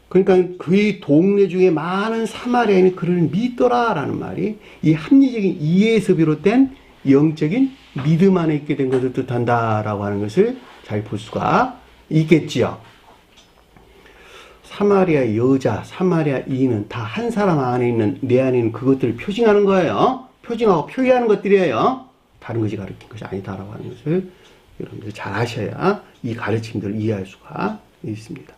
그러니까 그 동네 중에 많은 사마리아인이 그를 믿더라라는 말이 이 합리적인 이해에서 비롯된 영적인 믿음 안에 있게 된 것을 뜻한다라고 하는 것을 잘 볼 수가 있겠지요. 사마리아 여자, 사마리아인은 다 한 사람 안에 있는, 내 안에 있는 그것들을 표징하는 거예요. 표징하고 표의하는 것들이에요. 다른 것이 가르친 것이 아니다라고 하는 것을 여러분들이 잘 아셔야 이 가르침들을 이해할 수가 있습니다.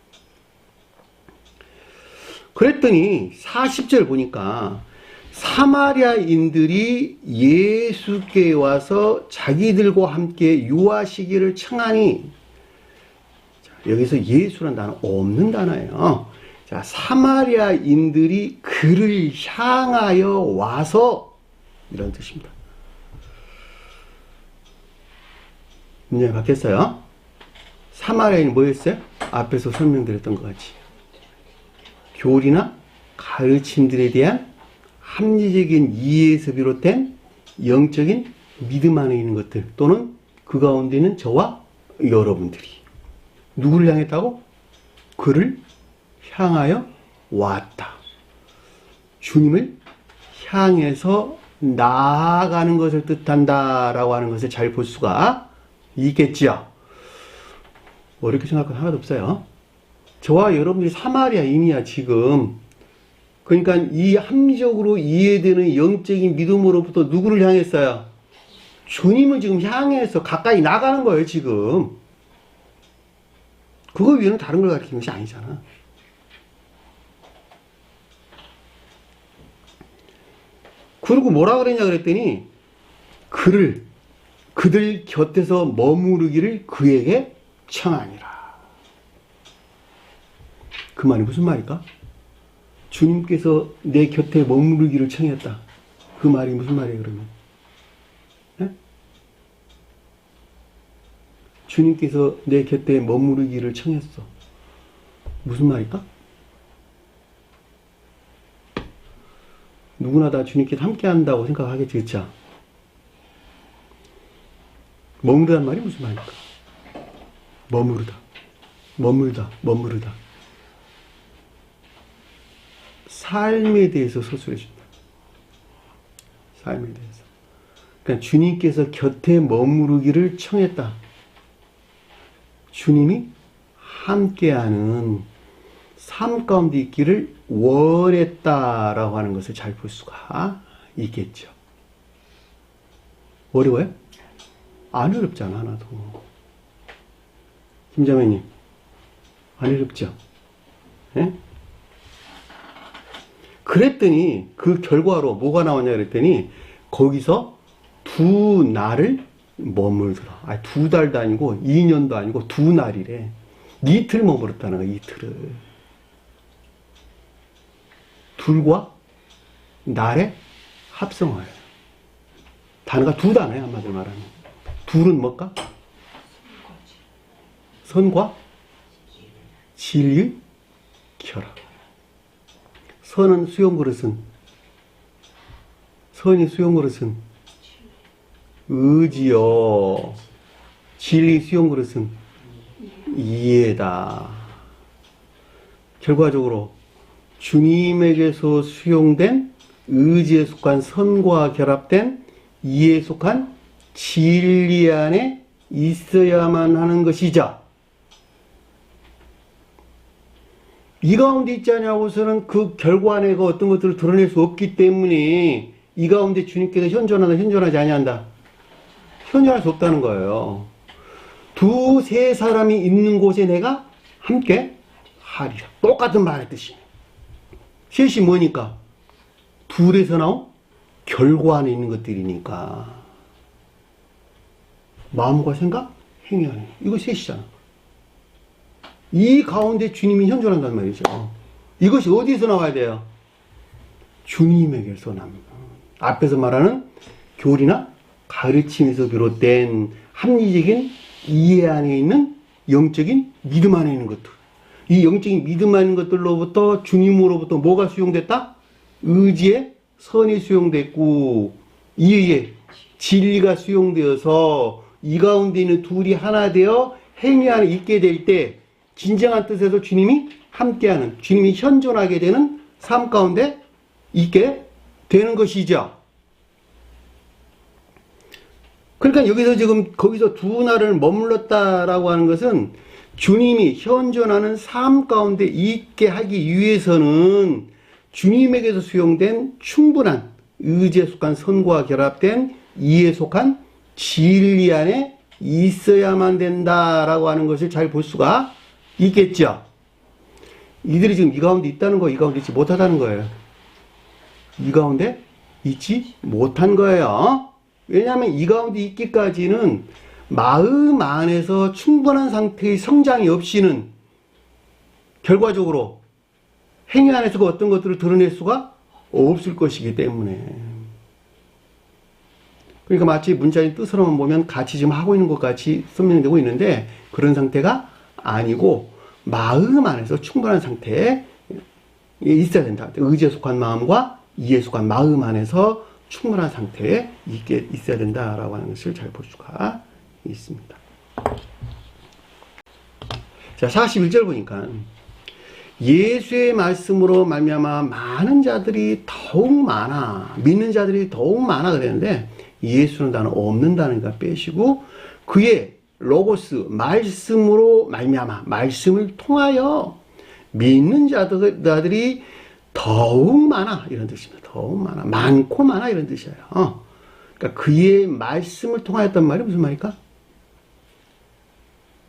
그랬더니 40절 보니까 사마리아인들이 예수께 와서 자기들과 함께 유하시기를 청하니, 여기서 예수란 단어 없는 단어예요. 자, 사마리아인들이 그를 향하여 와서 이런 뜻입니다. 문장이 바뀌었어요. 사마리아인이 뭐였어요? 앞에서 설명드렸던 것 같이 교리나 가르침들에 대한 합리적인 이해에서 비롯된 영적인 믿음 안에 있는 것들, 또는 그 가운데 있는 저와 여러분들이 누구를 향했다고? 그를 향하여 왔다. 주님을 향해서 나아가는 것을 뜻한다라고 하는 것을 잘 볼 수가 있겠지요. 어렵게 생각할 건 하나도 없어요. 저와 여러분들이 사마리아인이야 지금. 그러니까 이 합리적으로 이해되는 영적인 믿음으로부터 누구를 향했어요? 주님을 지금 향해서 가까이 나가는 거예요 지금. 그거 위에는 다른 걸 가르치는 것이 아니잖아. 그리고 뭐라 그랬냐 그랬더니 그들 곁에서 머무르기를 그에게 청하니라. 그 말이 무슨 말일까? 주님께서 내 곁에 머무르기를 청했다. 그 말이 무슨 말이에요 그러면? 네? 주님께서 내 곁에 머무르기를 청했어. 무슨 말일까? 누구나 다 주님께서 함께 한다고 생각하겠지, 그쵸? 머무르다는 말이 무슨 말일까? 머무르다. 삶에 대해서 서술해 준다. 삶에 대해서. 그러니까 주님께서 곁에 머무르기를 청했다. 주님이 함께하는 삶 가운데 있기를 원했다라고 하는 것을 잘 볼 수가 있겠죠. 어려워요? 안 어렵잖아, 하나도. 김자매님, 안 어렵죠? 네? 그랬더니 그 결과로 뭐가 나왔냐 그랬더니 거기서 2날을 머물더라. 아니 2달도 아니고 2년도 아니고 2날이래. 이틀 머물렀다는 거야. 이틀을. 둘과 날의 합성어예요. 단어가 2단어예요. 한마디로 말하면. 둘은 뭘까? 선과 진리 결합. 선은 수용그릇은, 선이 수용그릇은 의지요. 진리 수용그릇은 이해다. 결과적으로 주님에게서 수용된 의지에 속한 선과 결합된 이해에 속한 진리 안에 있어야만 하는 것이자, 이 가운데 있지 않냐고서는 그 결과 안에 그 어떤 것들을 드러낼 수 없기 때문에 이 가운데 주님께서 현존하다 현존하지 아니한다. 현존할 수 없다는 거예요. 2-3 사람이 있는 곳에 내가 함께 하리라. 똑같은 말의 뜻이네. 셋이 뭐니까? 둘에서 나온 결과 안에 있는 것들이니까. 마음과 생각, 행위 안에. 이거 셋이잖아. 이 가운데 주님이 현존한단 말이죠. 이것이 어디서 나와야 돼요? 주님에게서 납니다. 앞에서 말하는 교리나 가르침에서 비롯된 합리적인 이해 안에 있는 영적인 믿음 안에 있는 것들. 이 영적인 믿음 안에 있는 것들로부터 주님으로부터 뭐가 수용됐다? 의지의 선이 수용됐고, 이의 진리가 수용되어서 이 가운데 있는 둘이 하나 되어 행위 안에 있게 될 때 진정한 뜻에서 주님이 함께하는, 주님이 현존하게 되는 삶 가운데 있게 되는 것이죠. 그러니까 여기서 지금 거기서 2날을 머물렀다라고 하는 것은 주님이 현존하는 삶 가운데 있게 하기 위해서는 주님에게서 수용된 충분한 의지에 속한 선과 결합된 이에 속한 진리 안에 있어야만 된다라고 하는 것을 잘 볼 수가 있겠죠. 이들이 지금 이 가운데 있다는 거, 이 가운데 있지 못하다는 거예요. 이 가운데 있지 못한 거예요. 왜냐하면 이 가운데 있기까지는 마음 안에서 충분한 상태의 성장이 없이는 결과적으로 행위 안에서 그 어떤 것들을 드러낼 수가 없을 것이기 때문에. 그러니까 마치 문자의 뜻으로만 보면 같이 지금 하고 있는 것 같이 설명되고 있는데 그런 상태가 아니고 마음 안에서 충분한 상태에 있어야 된다. 의지에 속한 마음과 이에 속한 마음 안에서 충분한 상태에 있어야 된다라고 하는 것을 잘 볼 수가 있습니다. 자, 41절 보니까 예수의 말씀으로 말미암아 많은 자들이 더욱 많아, 믿는 자들이 더욱 많아 그랬는데 예수는 단어 없는다는 거 빼시고 그의 로고스 말씀으로 말미암아 말씀을 통하여 믿는 자들이 더욱 많아 이런 뜻입니다. 더욱 많아, 많고 많아 이런 뜻이에요. 그러니까 그의 말씀을 통하였단 말이 무슨 말일까?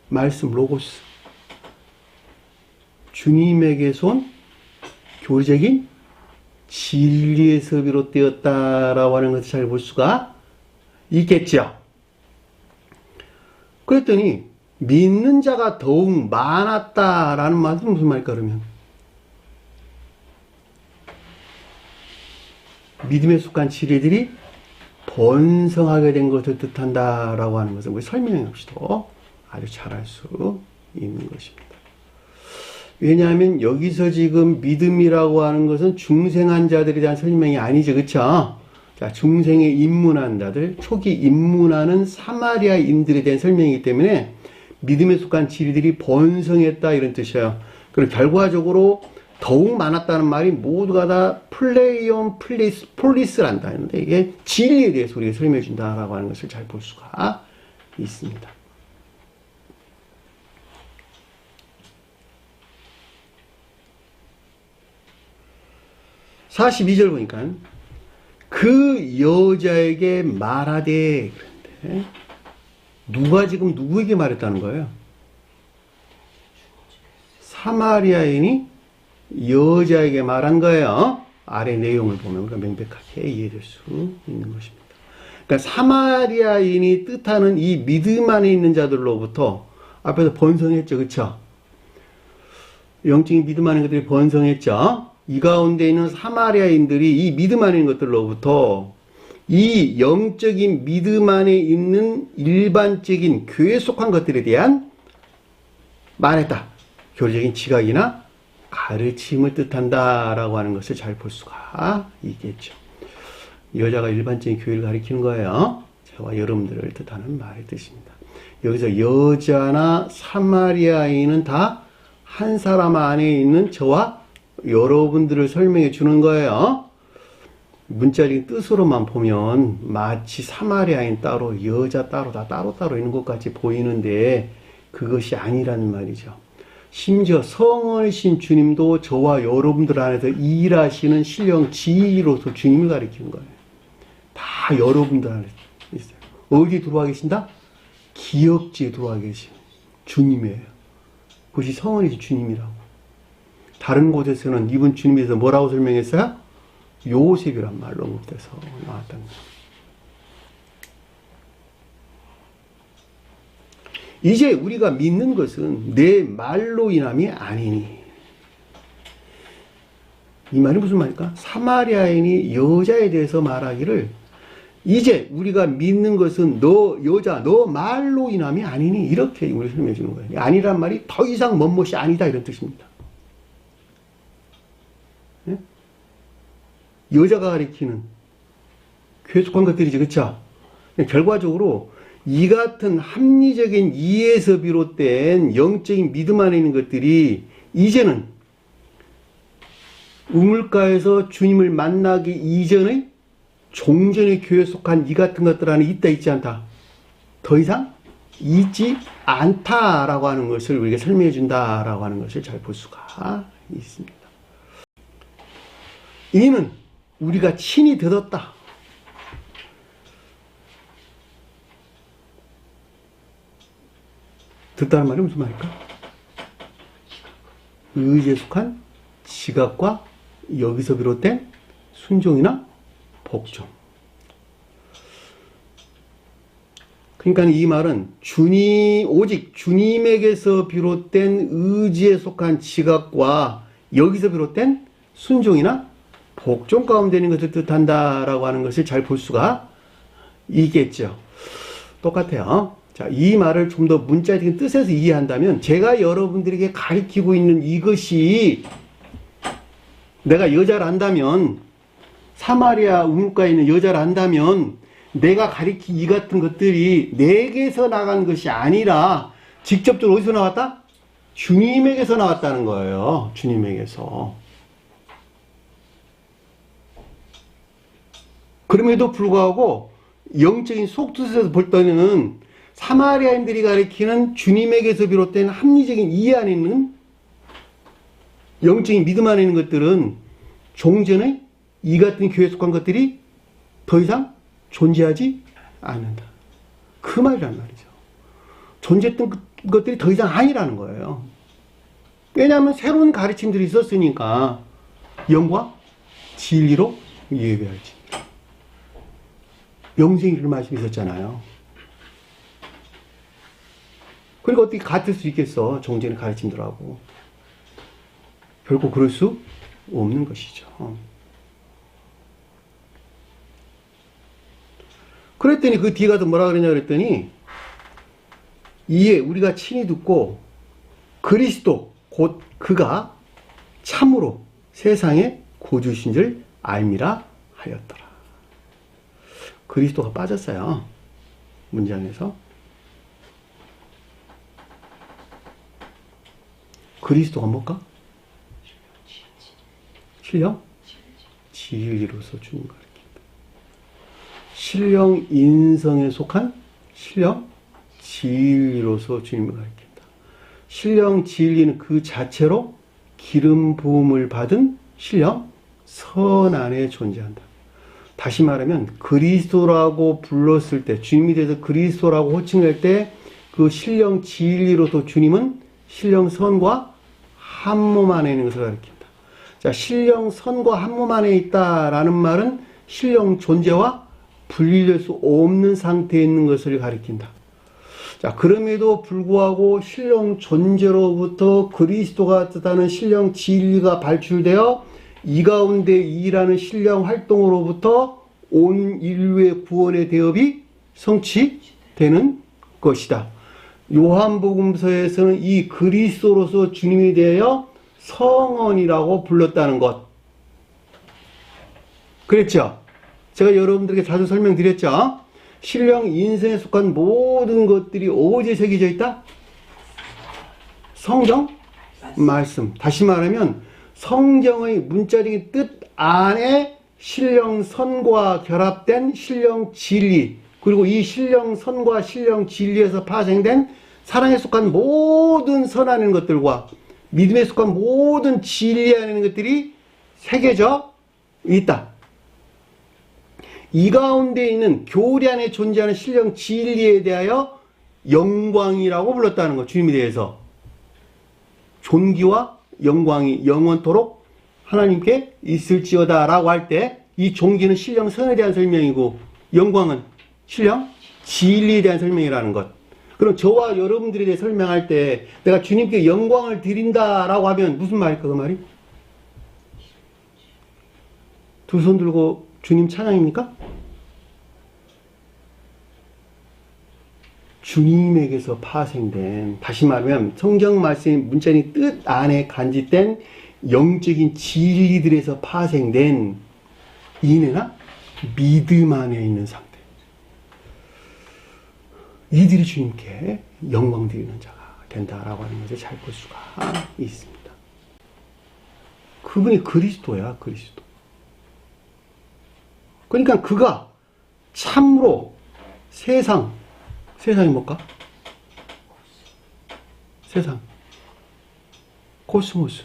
말씀 로고스, 주님에게서 온 교리적인 진리에서 비롯되었다라고 하는 것을 잘 볼 수가 있겠죠. 그랬더니 믿는 자가 더욱 많았다라는 말은 무슨 말일까 그러면? 믿음에 속한 진리들이 번성하게 된 것을 뜻한다라고 하는 것을 우리 설명 없이도 아주 잘 알 수 있는 것입니다. 왜냐하면 여기서 지금 믿음이라고 하는 것은 중생한 자들에 대한 설명이 아니죠. 그쵸? 자, 중생에 입문한 자들, 초기 입문하는 사마리아인들에 대한 설명이기 때문에 믿음에 속한 진리들이 번성했다 이런 뜻이에요. 그리고 결과적으로 더욱 많았다는 말이 모두가 다 플레이온 폴리스란다 했는데 이게 진리에 대해서 우리가 설명해 준다라고 하는 것을 잘 볼 수가 있습니다. (42절) 보니까 그 여자에게 말하되 그런데 누가 지금 누구에게 말했다는 거예요? 사마리아인이 여자에게 말한 거예요. 아래 내용을 보면 우리가 명백하게 이해될 수 있는 것입니다. 그러니까 사마리아인이 뜻하는 이 믿음 안에 있는 자들로부터 앞에서 번성했죠. 그쵸? 영적인 믿음 안에 있는 것들이 번성했죠. 이 가운데 있는 사마리아인들이 이 믿음 안에 있는 것들로부터 이 영적인 믿음 안에 있는 일반적인 교회에 속한 것들에 대한 말했다. 교리적인 지각이나 가르침을 뜻한다라고 하는 것을 잘 볼 수가 있겠죠. 여자가 일반적인 교회를 가리키는 거예요. 저와 여러분들을 뜻하는 말의 뜻입니다. 여기서 여자나 사마리아인은 다 한 사람 안에 있는 저와 여러분들을 설명해 주는 거예요. 문자적인 뜻으로만 보면 마치 사마리아인 따로 여자 따로 다 따로따로 있는 것 같이 보이는데 그것이 아니라는 말이죠. 심지어 성원이신 주님도 저와 여러분들 안에서 일하시는 신령 지휘로서 주님을 가리키는 거예요. 다 여러분들 안에 있어요. 어디 들어와 계신다? 기역지에 들어와 계신 주님이에요. 그것이 성원이신 주님이라고. 다른 곳에서는 이분 주님에 대해서 뭐라고 설명했어요? 요셉이란 말로 못해서 나왔다는 거예요. 이제 우리가 믿는 것은 내 말로 인함이 아니니. 이 말이 무슨 말일까? 사마리아인이 여자에 대해서 말하기를 이제 우리가 믿는 것은 너 여자 너 말로 인함이 아니니 이렇게 우리 설명해 주는 거예요. 아니란 말이 더 이상 멋멋이 아니다 이런 뜻입니다. 네? 여자가 가리키는 교회 속한 것들이지 그렇죠? 결과적으로 이 같은 합리적인 이해에서 비롯된 영적인 믿음 안에 있는 것들이 이제는 우물가에서 주님을 만나기 이전의 종전의 교회에 속한 이 같은 것들 안에 있다 있지 않다. 더 이상 있지 않다라고 하는 것을 우리가 설명해 준다라고 하는 것을 잘 볼 수가 있습니다. 이는 우리가 친히 들었다. 듣다는 말이 무슨 말일까? 의지에 속한 지각과 여기서 비롯된 순종이나 복종. 그러니까 이 말은 오직 주님에게서 비롯된 의지에 속한 지각과 여기서 비롯된 순종이나 복종 가운데 있는 것을 뜻한다라고 하는 것을 잘 볼 수가 있겠죠. 똑같아요. 자, 이 말을 좀 더 문자적인 뜻에서 이해한다면 제가 여러분들에게 가리키고 있는 이것이 내가 여자를 안다면 사마리아 우물가에 있는 여자를 안다면 내가 가리킨 이 같은 것들이 내게서 나간 것이 아니라 직접적으로 어디서 나왔다? 주님에게서 나왔다는 거예요. 주님에게서. 그럼에도 불구하고 영적인 속뜻에서 볼 때는 사마리아인들이 가리키는 주님에게서 비롯된 합리적인 이해 안에 있는 영적인 믿음 안에 있는 것들은 종전의 이 같은 교회에 속한 것들이 더 이상 존재하지 않는다. 그 말이란 말이죠. 존재했던 것들이 더 이상 아니라는 거예요. 왜냐하면 새로운 가르침들이 있었으니까 영과 진리로 예배할지. 영생이라는 말씀이 있었잖아요. 그러니까 어떻게 같을 수 있겠어. 종전의 가르침들하고. 결코 그럴 수 없는 것이죠. 그랬더니 그 뒤에 가서 뭐라 그러냐 그랬더니 이에 우리가 친히 듣고 그리스도 곧 그가 참으로 세상에 구주신 줄 알미라 하였더라. 그리스도가 빠졌어요. 문장에서. 그리스도가 뭘까? 신령? 진리로서 주님 가르친다. 신령 인성에 속한 신령 진리로서 주님을 가르친다. 신령 진리는 그 자체로 기름 부음을 받은 신령 선 안에 존재한다. 다시 말하면 그리스도라고 불렀을 때 주님이 대해서 그리스도라고 호칭할 때 그 신령 진리로서 주님은 신령 선과 한 몸 안에 있는 것을 가리킨다. 자, 신령 선과 한 몸 안에 있다라는 말은 신령 존재와 분리될 수 없는 상태에 있는 것을 가리킨다. 자, 그럼에도 불구하고 신령 존재로부터 그리스도가 뜻하는 신령 진리가 발출되어 이 가운데 이라는 신령 활동으로부터 온 인류의 구원의 대업이 성취되는 것이다. 요한복음서에서는 이 그리스도로서 주님에 대하여 성언이라고 불렀다는 것. 그랬죠? 제가 여러분들에게 자주 설명드렸죠? 신령 인생에 속한 모든 것들이 어디에 새겨져 있다? 성경? 말씀. 다시 말하면 성경의 문자적인 뜻 안에 신령 선과 결합된 신령 진리, 그리고 이 신령 선과 신령 진리에서 파생된 사랑에 속한 모든 선하는 것들과 믿음에 속한 모든 진리 안에 있는 것들이 새겨져 있다. 이 가운데 있는 교리 안에 존재하는 신령 진리에 대하여 영광이라고 불렀다는 것. 주님에 대해서 존귀와 영광이 영원토록 하나님께 있을지어다 라고 할 때 이 존귀는 신령 선에 대한 설명이고 영광은 신령 진리에 대한 설명이라는 것. 그럼 저와 여러분들에 대해 설명할 때 내가 주님께 영광을 드린다라고 하면 무슨 말일까? 그 말이? 두 손 들고 주님 찬양입니까? 주님에게서 파생된, 다시 말하면 성경 말씀의 문자의 뜻 안에 간직된 영적인 진리들에서 파생된 인내나 믿음 안에 있는 상태. 이들이 주님께 영광 드리는 자가 된다라고 하는 것을 잘 볼 수가 있습니다. 그분이 그리스도야, 그리스도. 그러니까 그가 참으로 세상이 뭘까? 세상, 코스모스,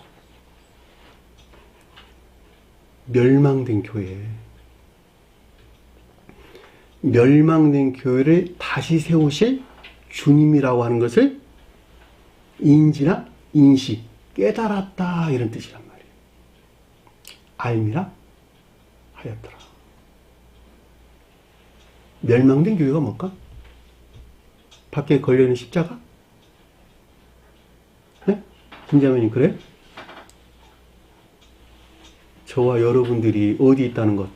멸망된 교회, 멸망된 교회를 다시 세우실 주님이라고 하는 것을 인지나 인식, 깨달았다 이런 뜻이란 말이에요. 알미라 하였더라. 멸망된 교회가 뭘까? 밖에 걸려있는 십자가? 네? 김자매님 그래? 저와 여러분들이 어디 있다는 것?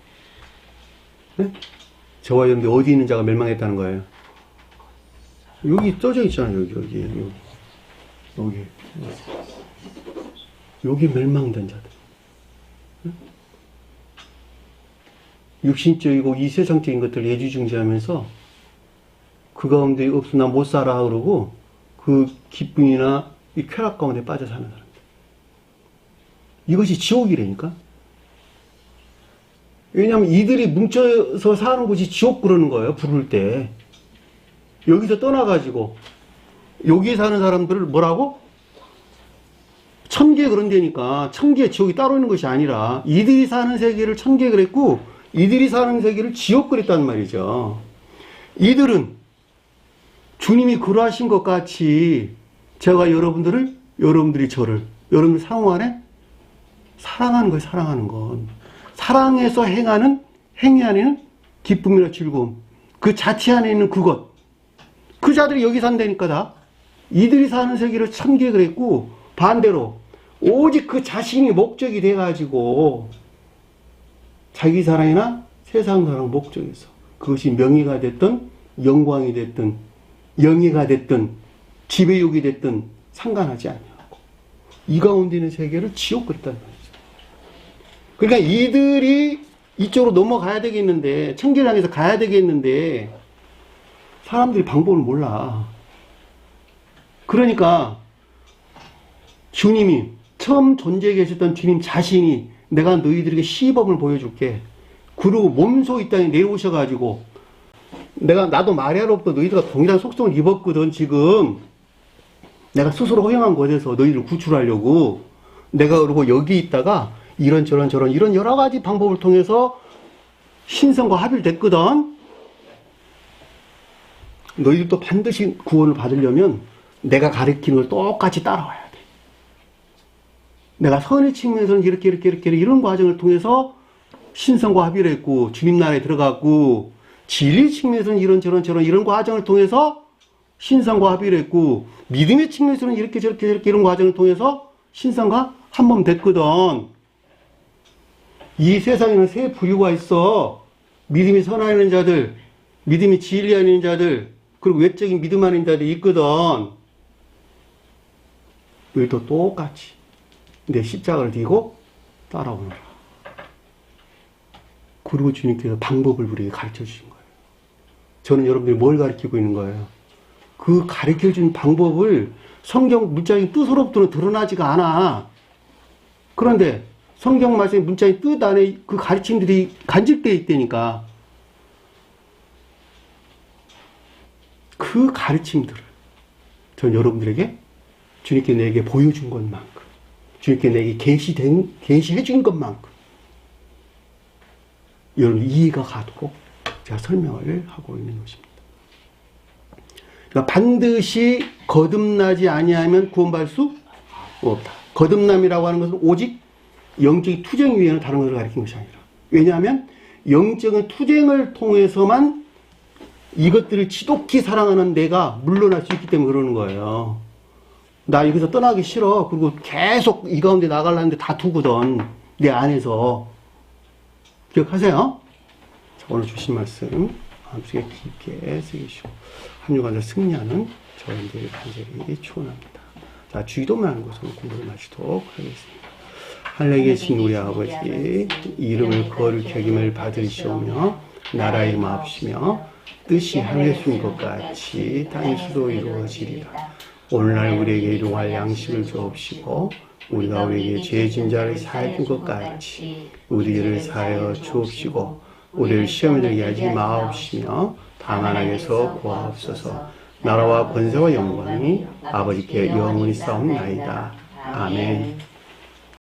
네? 저와 여러분들이 어디 있는 자가 멸망했다는 거예요? 여기 써져 있잖아요. 여기 멸망된 자들. 네? 육신적이고 이 세상적인 것들을 예지중지하면서 그 가운데 없으나 못 살아 그러고 그 기쁨이나 이 쾌락 가운데 빠져 사는 사람들. 이것이 지옥이라니까. 왜냐하면 이들이 뭉쳐서 사는 곳이 지옥 그러는 거예요. 부를 때. 여기서 떠나가지고 여기 사는 사람들을 뭐라고? 천계 그런 데니까 천계 지옥이 따로 있는 것이 아니라 이들이 사는 세계를 천계 그랬고 이들이 사는 세계를 지옥 그랬단 말이죠. 이들은 주님이 그러하신 것 같이 제가 여러분들이 저를 여러분들 상호 안에 사랑하는 거예요. 사랑하는 건 사랑에서 행하는 행위 안에는 기쁨이나 즐거움, 그 자체 안에 있는 그것, 그 자들이 여기 산다니까. 다 이들이 사는 세계를 천계 그랬고 반대로 오직 그 자신이 목적이 돼가지고 자기 사랑이나 세상 사랑 목적에서 그것이 명예가 됐든 영광이 됐든 영예가 됐든 지배욕이 됐든 상관하지 않냐고 이 가운데 있는 세계를 지옥 그랬단 말이죠. 그러니까 이들이 이쪽으로 넘어가야 되겠는데 천계를 서 가야 되겠는데 사람들이 방법을 몰라. 그러니까 주님이 처음 존재해 계셨던 주님 자신이 내가 너희들에게 시범을 보여줄게. 그리고 몸소 이 땅에 내려오셔가지고 나도 마리아로부터 너희들과 동일한 속성을 입었거든. 지금 내가 스스로 허용한 곳에서 너희를 구출하려고 내가 그러고 여기 있다가 이런 이런 여러 가지 방법을 통해서 신성과 합일됐거든. 너희들도 반드시 구원을 받으려면 내가 가르치는 걸 똑같이 따라와야 돼. 내가 선의 측면에서는 이렇게 이런 과정을 통해서 신성과 합의를 했고 주님 나라에 들어갔고, 진리 측면에서는 이런 과정을 통해서 신성과 합의를 했고, 믿음의 측면에서는 이렇게 이런 과정을 통해서 신성과 한 몸 됐거든. 이 세상에는 세 부류가 있어. 믿음이 선하는 자들, 믿음이 진리하는 자들, 그리고 외적인 믿음 하는 자들이 있거든. 우리도 똑같이 내 십자가를 지고 따라오너라. 그리고 주님께서 방법을 우리에게 가르쳐 주신 거예요. 저는 여러분들이 뭘 가르치고 있는 거예요? 그 가르쳐 준 방법을 성경 문자의 뜻으로부터는 드러나지가 않아. 그런데 성경 말씀의 문자의 뜻 안에 그 가르침들이 간직되어 있다니까. 그 가르침들을 전 여러분들에게 주님께 내게 보여준 것만큼, 주님께 내게 계시해 준 것만큼 여러분 이해가 가도록 제가 설명을 하고 있는 것입니다. 그러니까 반드시 거듭나지 아니하면 구원받을 수 없다. 거듭남이라고 하는 것은 오직 영적인 투쟁 위에는 다른 것을 가리키는 것이 아니라, 왜냐하면 영적인 투쟁을 통해서만 이것들을 지독히 사랑하는 내가 물러날 수 있기 때문에 그러는 거예요. 나 여기서 떠나기 싫어. 그리고 계속 이 가운데 나가려는데 다투거든. 내 안에서. 기억하세요? 자, 오늘 주신 말씀 마음속에 깊게 새기시고 합력하자 승리하는 저희들이 간절히 축원합니다. 자, 주기도만 하는 것으로 공부를 마치도록 하겠습니다. 하늘에 계신 우리 아버지, 이름을 거룩히 여김을 받으시오며 나라의 마옵시며 뜻이 하늘에 있는 것 같이 땅에서도 이루어지리라. 오늘날 우리에게 일용할 양식을 주옵시고 우리가 우리에게 죄진 자를 사하여 준 것 같이 우리를 사하여 주옵시고 우리를 시험에 들게 하지 마옵시며 다만 악에서 구하옵소서. 나라와 권세와 영광이 아버지께 영원히 싸움나이다. 아멘.